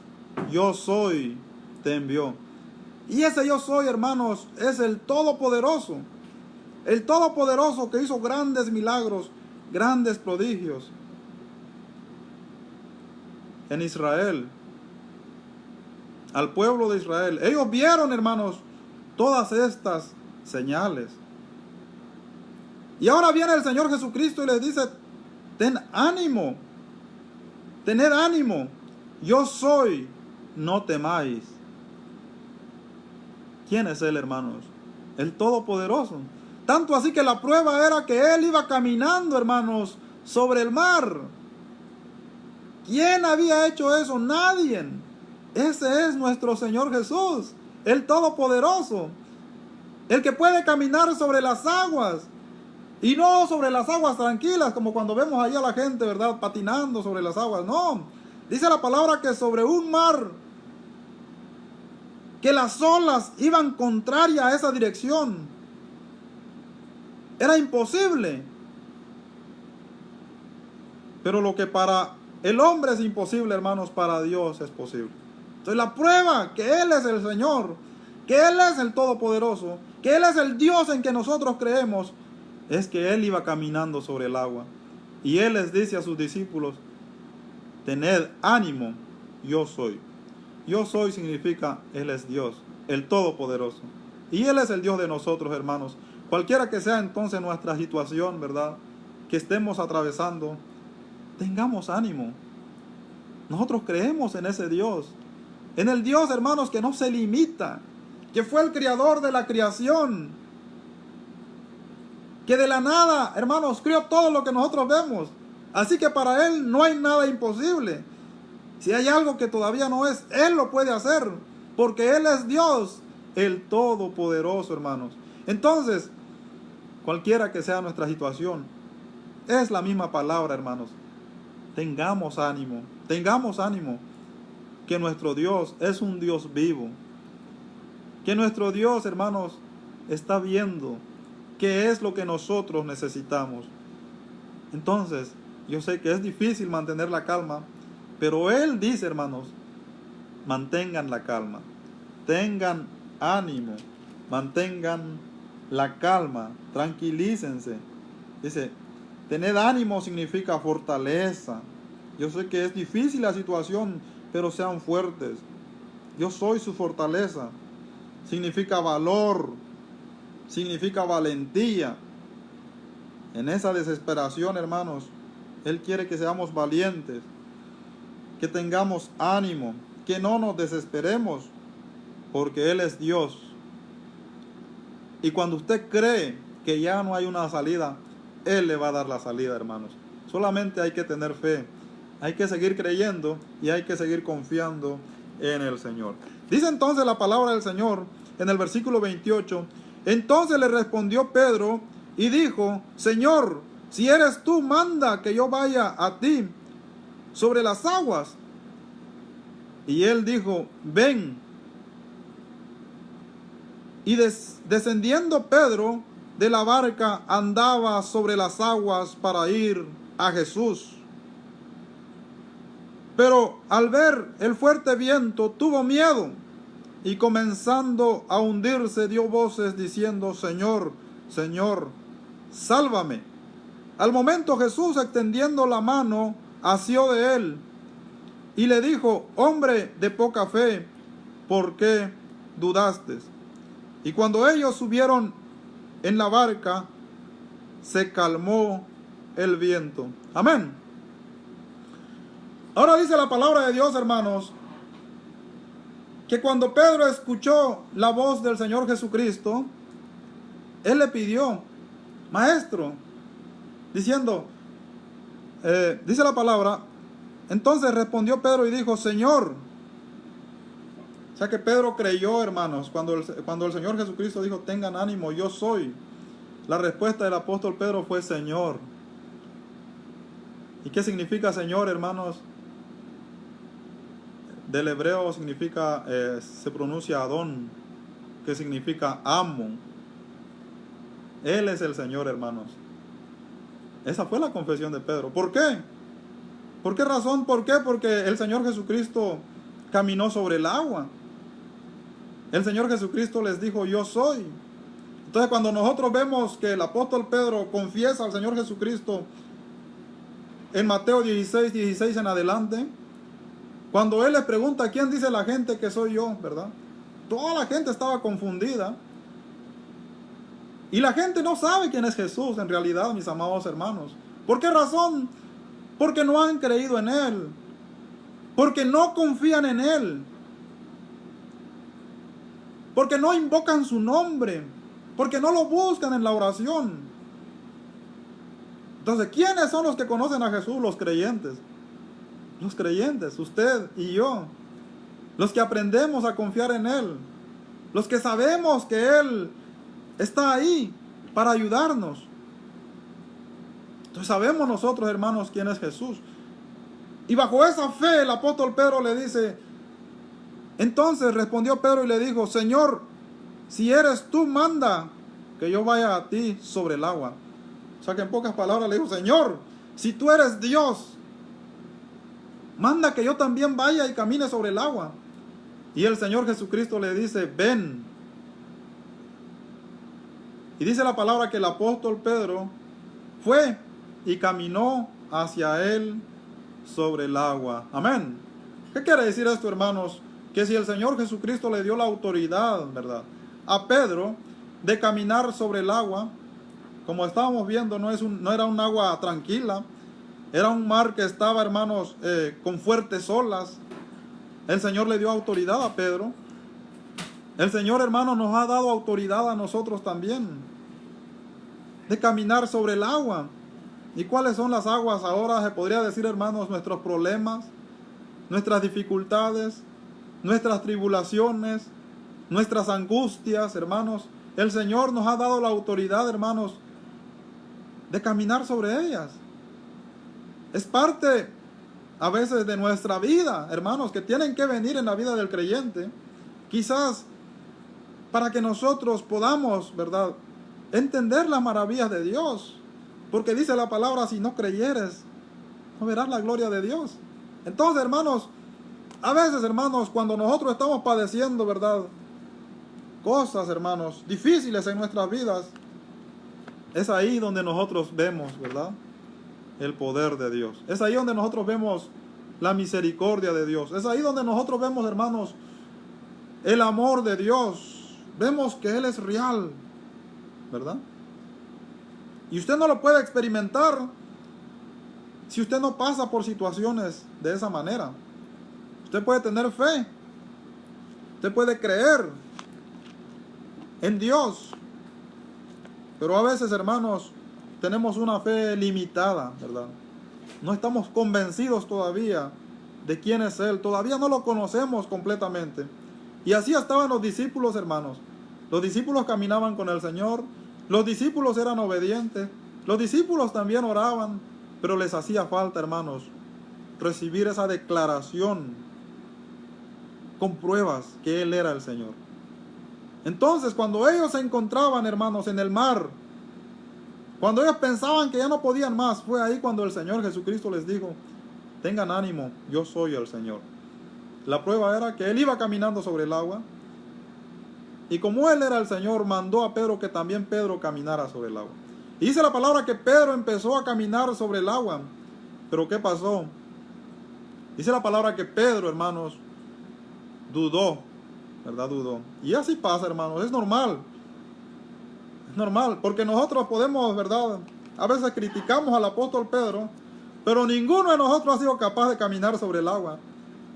Speaker 5: yo soy, te envió. Y ese yo soy, hermanos, es el Todopoderoso que hizo grandes milagros, grandes prodigios en Israel, al pueblo de Israel. Ellos vieron, hermanos, todas estas señales. Y ahora viene el Señor Jesucristo y les dice, ten ánimo, tened ánimo, yo soy, no temáis. ¿Quién es Él, hermanos? El Todopoderoso. Tanto así que la prueba era que Él iba caminando, hermanos, sobre el mar. ¿Quién había hecho eso? Nadie. Ese es nuestro Señor Jesús, el Todopoderoso, el que puede caminar sobre las aguas, y no sobre las aguas tranquilas, como cuando vemos ahí a la gente, ¿verdad?, patinando sobre las aguas. No, dice la palabra que sobre un mar, que las olas iban contraria a esa dirección. Era imposible. Pero lo que para el hombre es imposible, hermanos, para Dios es posible. Entonces la prueba que Él es el Señor, que Él es el Todopoderoso, que Él es el Dios en que nosotros creemos, es que Él iba caminando sobre el agua. Y Él les dice a sus discípulos, tened ánimo, yo soy. Yo soy significa Él es Dios, el Todopoderoso. Y Él es el Dios de nosotros, hermanos. Cualquiera que sea entonces nuestra situación, ¿verdad?, que estemos atravesando, tengamos ánimo. Nosotros creemos en ese Dios. En el Dios, hermanos, que no se limita, que fue el creador de la creación, que de la nada, hermanos, creó todo lo que nosotros vemos. Así que para Él no hay nada imposible. Si hay algo que todavía no es, Él lo puede hacer, porque Él es Dios, el Todopoderoso, hermanos. Entonces, cualquiera que sea nuestra situación, es la misma palabra, hermanos. Tengamos ánimo, que nuestro Dios es un Dios vivo, que nuestro Dios, hermanos, está viendo qué es lo que nosotros necesitamos. Entonces, yo sé que es difícil mantener la calma, pero Él dice, hermanos, mantengan la calma, tengan ánimo, mantengan la calma, tranquilícense. Dice, tener ánimo significa fortaleza, Yo sé que es difícil la situación, pero sean fuertes. Yo soy su fortaleza. Significa valor, significa valentía. En esa desesperación, hermanos, Él quiere que seamos valientes, que tengamos ánimo, que no nos desesperemos, porque Él es Dios. Y cuando usted cree que ya no hay una salida, Él le va a dar la salida, hermanos. Solamente hay que tener fe, hay que seguir creyendo y hay que seguir confiando en el Señor. Dice entonces la palabra del Señor en el versículo 28. Entonces le respondió Pedro y dijo: Señor, si eres tú, manda que yo vaya a ti sobre las aguas. Y él dijo: ven. Y descendiendo Pedro de la barca, andaba sobre las aguas para ir a Jesús. Pero al ver el fuerte viento, tuvo miedo, y comenzando a hundirse, dio voces diciendo: Señor, Señor, sálvame. Al momento Jesús, extendiendo la mano, asió de él, y le dijo: hombre de poca fe, ¿por qué dudaste? Y cuando ellos subieron en la barca, se calmó el viento. Amén. Ahora dice la palabra de Dios, hermanos, que cuando Pedro escuchó la voz del Señor Jesucristo, él le pidió: Maestro, diciendo, dice la palabra, entonces respondió Pedro y dijo: Señor. O sea que Pedro creyó, hermanos, cuando el Señor Jesucristo dijo: tengan ánimo, yo soy. La respuesta del apóstol Pedro fue: Señor. ¿Y qué significa Señor, hermanos? Del hebreo significa, se pronuncia Adón, que significa amo. Él es el Señor, hermanos. Esa fue la confesión de Pedro. ¿Por qué? ¿Por qué razón? ¿Por qué? Porque el Señor Jesucristo caminó sobre el agua. El Señor Jesucristo les dijo: yo soy. Entonces, cuando nosotros vemos que el apóstol Pedro confiesa al Señor Jesucristo en Mateo 16 en adelante, cuando él les pregunta: ¿quién dice la gente que soy yo? ¿Verdad? Toda la gente estaba confundida. Y la gente no sabe quién es Jesús en realidad, mis amados hermanos. ¿Por qué razón? Porque no han creído en Él. Porque no confían en Él. Porque no invocan su nombre. Porque no lo buscan en la oración. Entonces, ¿quiénes son los que conocen a Jesús? Los creyentes. Los creyentes, usted y yo. Los que aprendemos a confiar en Él. Los que sabemos que Él está ahí para ayudarnos. Entonces sabemos nosotros, hermanos, quién es Jesús. Y bajo esa fe el apóstol Pedro le dice, entonces respondió Pedro y le dijo: Señor, si eres tú, manda que yo vaya a ti sobre el agua. O sea que en pocas palabras le dijo: Señor, si tú eres Dios, manda que yo también vaya y camine sobre el agua. Y el Señor Jesucristo le dice: ven. Y dice la palabra que el apóstol Pedro fue y caminó hacia él sobre el agua. Amén. ¿Qué quiere decir esto, hermanos? Que si el Señor Jesucristo le dio la autoridad, ¿verdad?, a Pedro de caminar sobre el agua, como estábamos viendo, no era un agua tranquila, era un mar que estaba, hermanos, con fuertes olas. El Señor le dio autoridad a Pedro. El Señor, hermanos, nos ha dado autoridad a nosotros también de caminar sobre el agua. ¿Y cuáles son las aguas ahora? Se podría decir, hermanos, nuestros problemas, nuestras dificultades, nuestras tribulaciones, nuestras angustias, hermanos. El Señor nos ha dado la autoridad, hermanos, de caminar sobre ellas. Es parte a veces de nuestra vida, hermanos, que tienen que venir en la vida del creyente, quizás para que nosotros podamos, ¿verdad?, entender las maravillas de Dios. Porque dice la palabra: si no creyeres, no verás la gloria de Dios. Entonces, hermanos, a veces, hermanos, cuando nosotros estamos padeciendo, ¿verdad?, cosas, hermanos, difíciles en nuestras vidas, es ahí donde nosotros vemos, ¿verdad?, el poder de Dios. Es ahí donde nosotros vemos la misericordia de Dios. Es ahí donde nosotros vemos, hermanos, el amor de Dios. Vemos que Él es real, ¿verdad? Y usted no lo puede experimentar si usted no pasa por situaciones de esa manera. Usted puede tener fe. Usted puede creer en Dios. Pero a veces, hermanos, tenemos una fe limitada, ¿verdad? No estamos convencidos todavía de quién es Él. Todavía no lo conocemos completamente. Y así estaban los discípulos, hermanos. Los discípulos caminaban con el Señor. Los discípulos eran obedientes. Los discípulos también oraban. Pero les hacía falta, hermanos, recibir esa declaración con pruebas que Él era el Señor. Entonces, cuando ellos se encontraban, hermanos, en el mar, cuando ellos pensaban que ya no podían más, fue ahí cuando el Señor Jesucristo les dijo: tengan ánimo, yo soy el Señor. La prueba era que Él iba caminando sobre el agua, y como Él era el Señor, mandó a Pedro que también Pedro caminara sobre el agua. Y dice la palabra que Pedro empezó a caminar sobre el agua. Pero ¿qué pasó? Dice la palabra que Pedro, hermanos, dudó, ¿verdad? Dudó. Y así pasa, hermanos, es normal. Es normal, porque nosotros podemos, ¿verdad? A veces criticamos al apóstol Pedro, pero ninguno de nosotros ha sido capaz de caminar sobre el agua.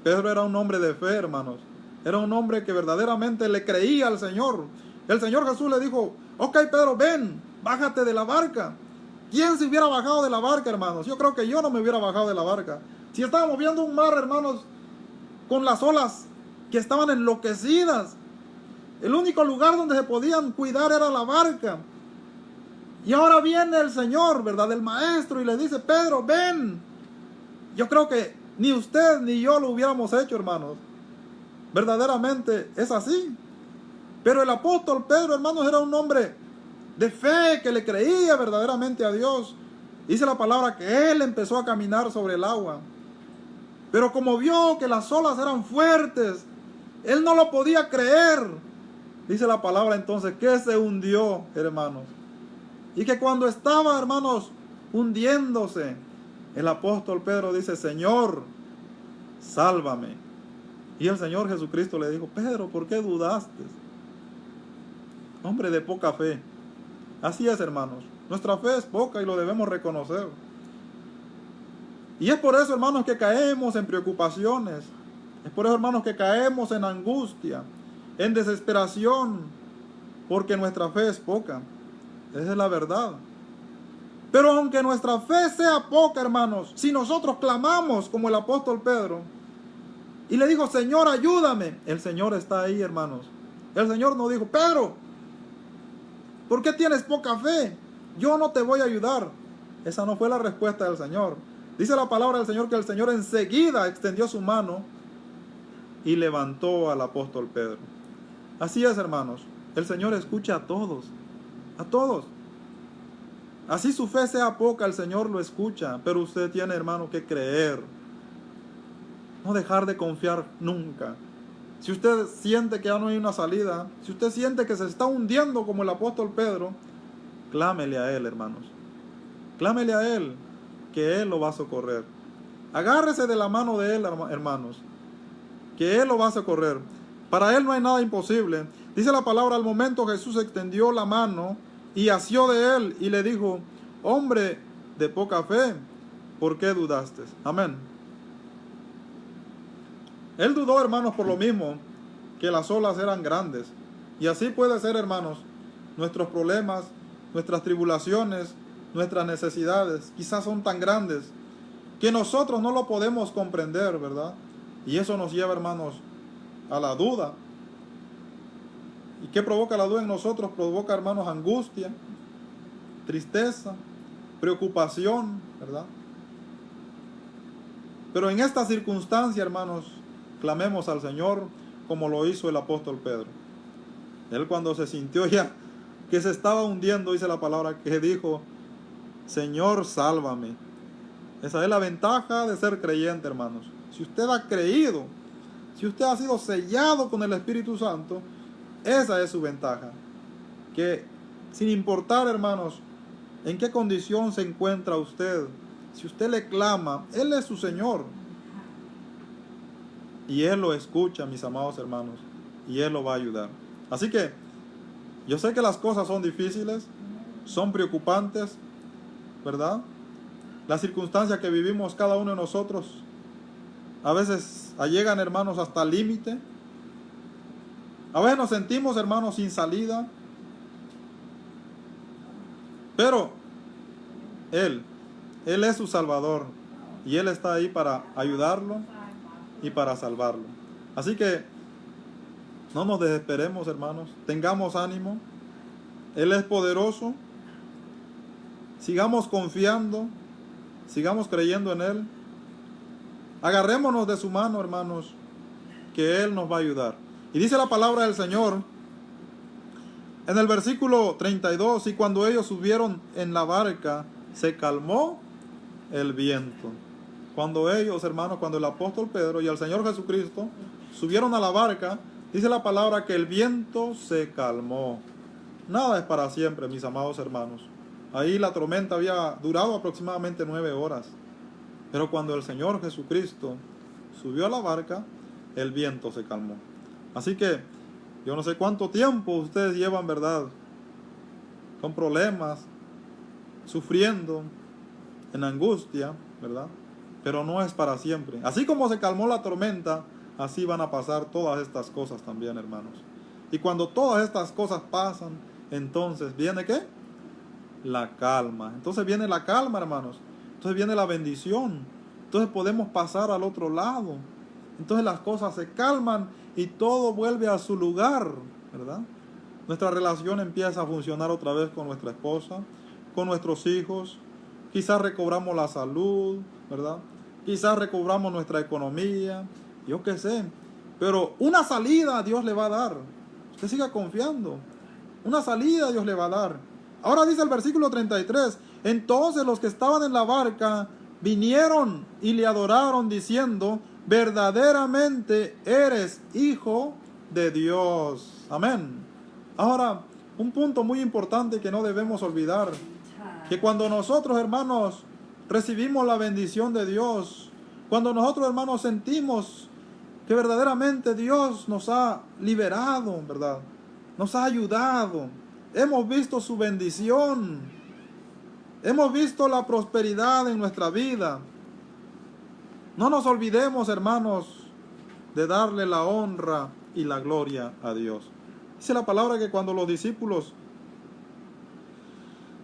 Speaker 5: Pedro era un hombre de fe, hermanos. Era un hombre que verdaderamente le creía al Señor. El Señor Jesús le dijo: ok, Pedro, ven, bájate de la barca. ¿Quién se hubiera bajado de la barca, hermanos? Yo creo que yo no me hubiera bajado de la barca. Si estábamos viendo un mar, hermanos, con las olas que estaban enloquecidas, el único lugar donde se podían cuidar era la barca. Y ahora viene el Señor, ¿verdad? El Maestro, y le dice: Pedro, ven. Yo creo que ni usted ni yo lo hubiéramos hecho, hermanos. Verdaderamente es así. Pero el apóstol Pedro, hermanos, era un hombre de fe, que le creía verdaderamente a Dios. Dice la palabra que él empezó a caminar sobre el agua. Pero como vio que las olas eran fuertes, él no lo podía creer. Dice la palabra entonces que se hundió, hermanos. Y que cuando estaba, hermanos, hundiéndose, el apóstol Pedro dice: Señor, sálvame. Y el Señor Jesucristo le dijo: Pedro, ¿por qué dudaste? Hombre de poca fe. Así es, hermanos. Nuestra fe es poca y lo debemos reconocer. Y es por eso, hermanos, que caemos en preocupaciones. Es por eso, hermanos, que caemos en angustia, en desesperación, porque nuestra fe es poca. Esa es la verdad. Pero aunque nuestra fe sea poca, hermanos, si nosotros clamamos como el apóstol Pedro y le dijo: Señor, ayúdame, el Señor está ahí, hermanos. El Señor no dijo: Pedro, ¿por qué tienes poca fe? Yo no te voy a ayudar. Esa no fue la respuesta del Señor. Dice la palabra del Señor que el Señor enseguida extendió su mano y levantó al apóstol Pedro. Así es, hermanos. El Señor escucha a todos. A todos. Así su fe sea poca, el Señor lo escucha. Pero usted tiene, hermano, que creer. No dejar de confiar nunca. Si usted siente que ya no hay una salida, si usted siente que se está hundiendo como el apóstol Pedro, clámele a Él, hermanos. Clámele a Él, que Él lo va a socorrer. Agárrese de la mano de Él, hermanos, que Él lo va a socorrer. Para Él no hay nada imposible. Dice la palabra: al momento Jesús extendió la mano y asió de Él y le dijo: hombre de poca fe, ¿por qué dudaste? Amén. Él dudó, hermanos, por lo mismo que las olas eran grandes. Y así puede ser, hermanos, nuestros problemas, nuestras tribulaciones, nuestras necesidades, quizás son tan grandes que nosotros no lo podemos comprender, ¿verdad? Y eso nos lleva, hermanos, a la duda. ¿Y qué provoca la duda en nosotros? Provoca, hermanos, angustia, tristeza, preocupación, ¿verdad? Pero en esta circunstancia, hermanos, clamemos al Señor como lo hizo el apóstol Pedro. Él, cuando se sintió ya que se estaba hundiendo, dice la palabra, que dijo: Señor, sálvame. Esa es la ventaja de ser creyente, hermanos. Si usted ha creído, si usted ha sido sellado con el Espíritu Santo, esa es su ventaja. Que sin importar, hermanos, en qué condición se encuentra usted, Si usted le clama, Él es su Señor. Y Él lo escucha, mis amados hermanos. Y Él lo va a ayudar. Así que yo sé que las cosas son difíciles, son preocupantes, ¿verdad? Las circunstancias que vivimos cada uno de nosotros a veces llegan, hermanos, hasta el límite. A veces nos sentimos, hermanos, sin salida. Pero Él es su Salvador. Y Él está ahí para ayudarlo y para salvarlo. Así que no nos desesperemos, hermanos. Tengamos ánimo. Él es poderoso. Sigamos confiando. Sigamos creyendo en Él. Agarrémonos de su mano, hermanos, que Él nos va a ayudar. Y dice la palabra del Señor en el versículo 32, y cuando ellos subieron en la barca, se calmó el viento. Cuando ellos, hermanos, cuando el apóstol Pedro y el Señor Jesucristo subieron a la barca, dice la palabra que el viento se calmó. Nada es para siempre, mis amados hermanos. Ahí la tormenta había durado aproximadamente 9 horas. Pero cuando el Señor Jesucristo subió a la barca, el viento se calmó. Así que yo no sé cuánto tiempo ustedes llevan, ¿verdad?, con problemas, sufriendo, en angustia, ¿verdad? Pero no es para siempre. Así como se calmó la tormenta, así van a pasar todas estas cosas también, hermanos. Y cuando todas estas cosas pasan, entonces viene ¿qué? La calma. Entonces viene la calma, hermanos. Entonces viene la bendición. Entonces podemos pasar al otro lado. Entonces las cosas se calman y todo vuelve a su lugar, ¿verdad? Nuestra relación empieza a funcionar otra vez con nuestra esposa, con nuestros hijos. Quizás recobramos la salud, ¿verdad? Quizás recobramos nuestra economía, yo qué sé. Pero una salida Dios le va a dar. Usted siga confiando. Una salida Dios le va a dar. Ahora dice el versículo 33, entonces los que estaban en la barca vinieron y le adoraron diciendo, verdaderamente eres hijo de Dios. Amén. Ahora, un punto muy importante que no debemos olvidar, que cuando nosotros, hermanos, recibimos la bendición de Dios, cuando nosotros, hermanos, sentimos que verdaderamente Dios nos ha liberado, ¿verdad? Nos ha ayudado. Hemos visto su bendición. Hemos visto la prosperidad en nuestra vida. No nos olvidemos, hermanos, de darle la honra y la gloria a Dios. Dice la palabra que cuando los discípulos,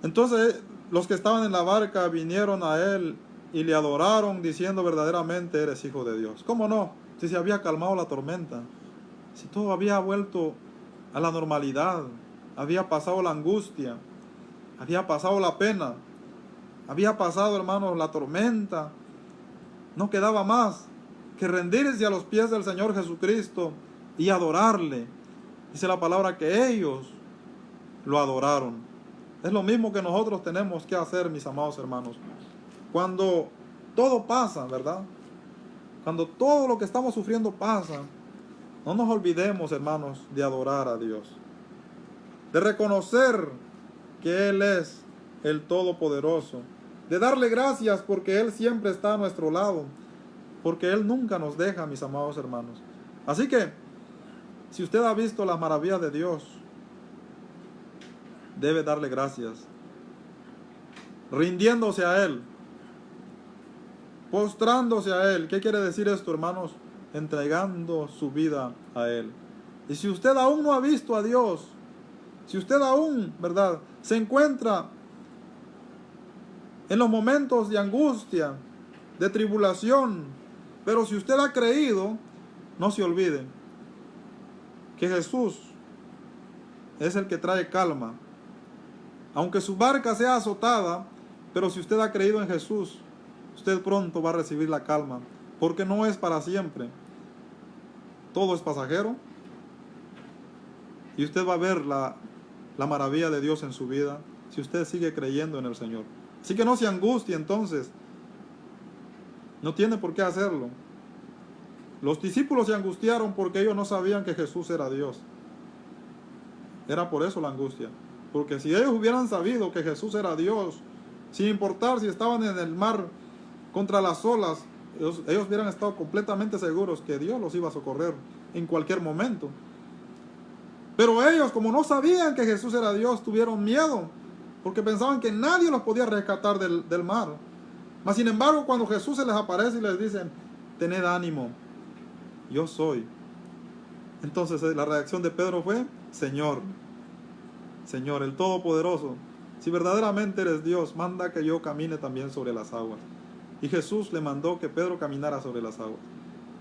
Speaker 5: entonces los que estaban en la barca vinieron a Él y le adoraron diciendo, verdaderamente eres hijo de Dios. ¿Cómo no? Si se había calmado la tormenta, si todo había vuelto a la normalidad, había pasado la angustia, había pasado la pena, había pasado, hermanos, la tormenta. No quedaba más que rendirse a los pies del Señor Jesucristo y adorarle. Dice la palabra que ellos lo adoraron. Es lo mismo que nosotros tenemos que hacer, mis amados hermanos. Cuando todo pasa, ¿verdad? Cuando todo lo que estamos sufriendo pasa, no nos olvidemos, hermanos, de adorar a Dios. De reconocer que Él es el Todopoderoso. De darle gracias porque Él siempre está a nuestro lado. Porque Él nunca nos deja, mis amados hermanos. Así que, si usted ha visto las maravillas de Dios, debe darle gracias. Rindiéndose a Él. Postrándose a Él. ¿Qué quiere decir esto, hermanos? Entregando su vida a Él. Y si usted aún no ha visto a Dios, si usted aún, ¿verdad?, se encuentra en los momentos de angustia, de tribulación, pero si usted ha creído, no se olvide que Jesús es el que trae calma. Aunque su barca sea azotada, pero si usted ha creído en Jesús, usted pronto va a recibir la calma, porque no es para siempre. Todo es pasajero y usted va a ver la maravilla de Dios en su vida si usted sigue creyendo en el Señor. Así que no se angustie entonces. No tiene por qué hacerlo. Los discípulos se angustiaron porque ellos no sabían que Jesús era Dios. Era por eso la angustia. Porque si ellos hubieran sabido que Jesús era Dios, sin importar si estaban en el mar contra las olas, ellos hubieran estado completamente seguros que Dios los iba a socorrer en cualquier momento. Pero ellos, como no sabían que Jesús era Dios, tuvieron miedo, porque pensaban que nadie los podía rescatar del mar. Mas sin embargo, cuando Jesús se les aparece y les dice, tened ánimo, yo soy. Entonces la reacción de Pedro fue, Señor, Señor, el Todopoderoso, si verdaderamente eres Dios, manda que yo camine también sobre las aguas. Y Jesús le mandó que Pedro caminara sobre las aguas.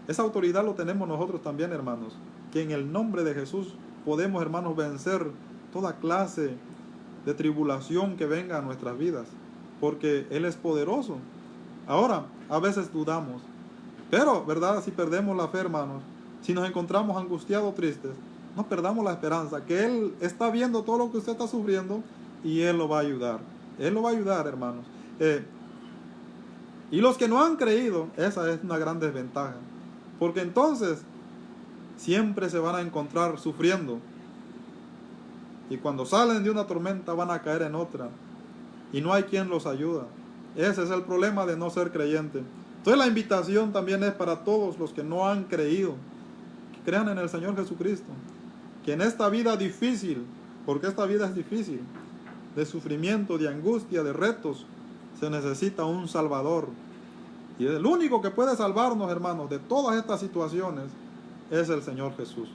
Speaker 5: Esa autoridad lo tenemos nosotros también, hermanos, que en el nombre de Jesús podemos, hermanos, vencer toda clase de tribulación que venga a nuestras vidas, porque Él es poderoso. Ahora, a veces dudamos, pero, ¿verdad? Si perdemos la fe, hermanos, si nos encontramos angustiados, tristes, no perdamos la esperanza, que Él está viendo todo lo que usted está sufriendo y Él lo va a ayudar. Él lo va a ayudar, hermanos. Y los que no han creído, esa es una gran desventaja, porque entonces siempre se van a encontrar sufriendo. Y cuando salen de una tormenta van a caer en otra. Y no hay quien los ayuda. Ese es el problema de no ser creyente. Entonces la invitación también es para todos los que no han creído. Que crean en el Señor Jesucristo. Que en esta vida difícil, porque esta vida es difícil, de sufrimiento, de angustia, de retos, se necesita un Salvador. Y el único que puede salvarnos, hermanos, de todas estas situaciones es el Señor Jesús.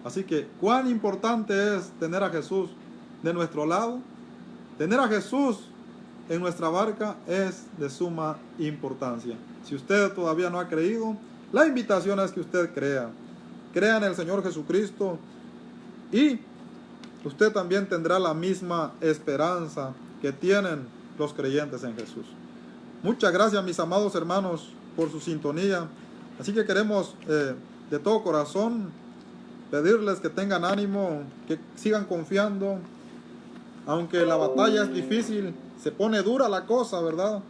Speaker 5: Así que, ¿cuán importante es tener a Jesús de nuestro lado? Tener a Jesús en nuestra barca es de suma importancia. Si usted todavía no ha creído, la invitación es que usted crea. Crea en el Señor Jesucristo y usted también tendrá la misma esperanza que tienen los creyentes en Jesús. Muchas gracias, mis amados hermanos, por su sintonía. Así que queremos de todo corazón pedirles que tengan ánimo, que sigan confiando. Aunque la batalla es difícil, se pone dura la cosa, ¿verdad?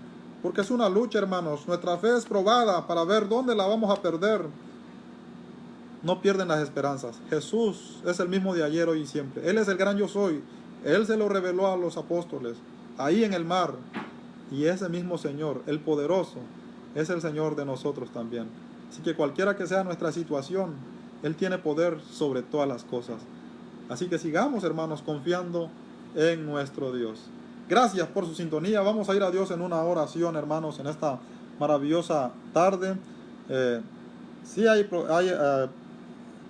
Speaker 5: Porque es una lucha, hermanos. Nuestra fe es probada para ver dónde la vamos a perder. No pierden las esperanzas. Jesús es el mismo de ayer, hoy y siempre. Él es el gran yo soy. Él se lo reveló a los apóstoles, ahí en el mar. Y ese mismo Señor, el poderoso, es el Señor de nosotros también. Así que cualquiera que sea nuestra situación, Él tiene poder sobre todas las cosas. Así que sigamos, hermanos, confiando en nuestro Dios. Gracias por su sintonía. Vamos a ir a Dios en una oración, hermanos, en esta maravillosa tarde. Sí hay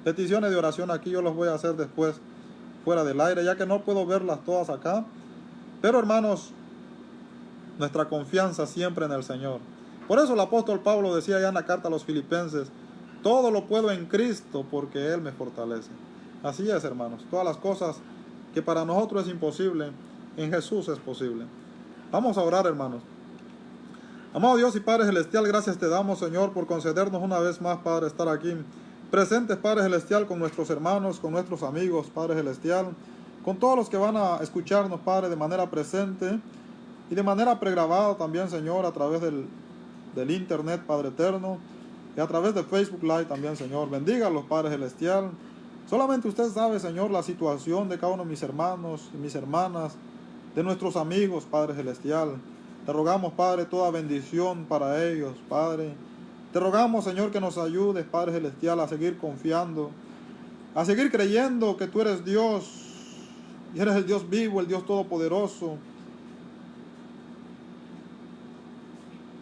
Speaker 5: peticiones de oración aquí, yo los voy a hacer después fuera del aire, ya que no puedo verlas todas acá. Pero, hermanos, nuestra confianza siempre en el Señor. Por eso el apóstol Pablo decía ya en la carta a los Filipenses, todo lo puedo en Cristo porque Él me fortalece. Así es, hermanos, todas las cosas que para nosotros es imposible, en Jesús es posible. Vamos a orar, hermanos. Amado Dios y Padre Celestial, gracias te damos, Señor, por concedernos una vez más, Padre, estar aquí presentes, Padre Celestial, con nuestros hermanos, con nuestros amigos, Padre Celestial, con todos los que van a escucharnos, Padre, de manera presente y de manera pregrabada también, Señor, a través del internet, Padre eterno, y a través de Facebook Live también, Señor. Bendígalos, Padre Celestial. Solamente usted sabe, Señor, la situación de cada uno de mis hermanos y mis hermanas, de nuestros amigos, Padre Celestial. Te rogamos, Padre, toda bendición para ellos, Padre. Te rogamos, Señor, que nos ayudes, Padre Celestial, a seguir confiando, a seguir creyendo que tú eres Dios, y eres el Dios vivo, el Dios todopoderoso.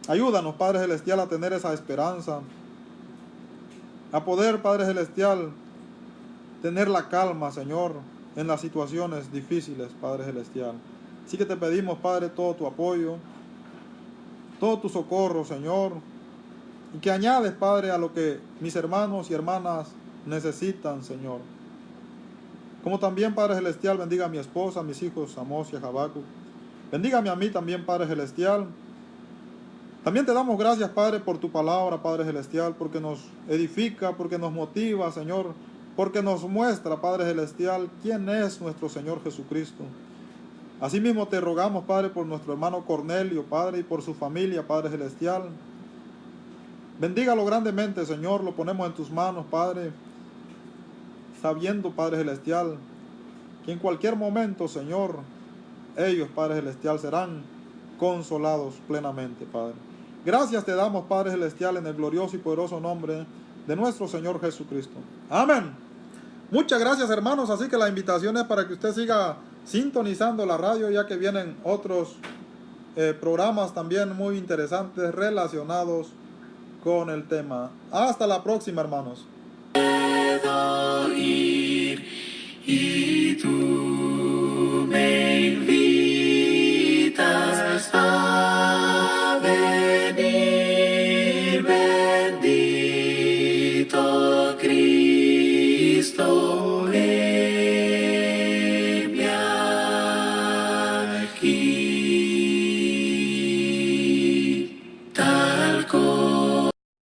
Speaker 5: Ayúdanos, Padre Celestial, a tener esa esperanza, a poder, Padre Celestial, tener la calma, Señor, en las situaciones difíciles, Padre Celestial. Así que te pedimos, Padre, todo tu apoyo, todo tu socorro, Señor, y que añades, Padre, a lo que mis hermanos y hermanas necesitan, Señor. Como también, Padre Celestial, bendiga a mi esposa, a mis hijos, Amós y a Habacuc. Bendígame a mí también, Padre Celestial. También te damos gracias, Padre, por tu palabra, Padre Celestial, porque nos edifica, porque nos motiva, Señor, porque nos muestra, Padre Celestial, quién es nuestro Señor Jesucristo. Asimismo te rogamos, Padre, por nuestro hermano Cornelio, Padre, y por su familia, Padre Celestial. Bendígalo grandemente, Señor, lo ponemos en tus manos, Padre, sabiendo, Padre Celestial, que en cualquier momento, Señor, ellos, Padre Celestial, serán consolados plenamente, Padre. Gracias te damos, Padre Celestial, en el glorioso y poderoso nombre de nuestro Señor Jesucristo. Amén. Muchas gracias, hermanos. Así que la invitación es para que usted siga sintonizando la radio, ya que vienen otros programas también muy interesantes relacionados con el tema. Hasta la próxima, hermanos.
Speaker 4: Puedo ir y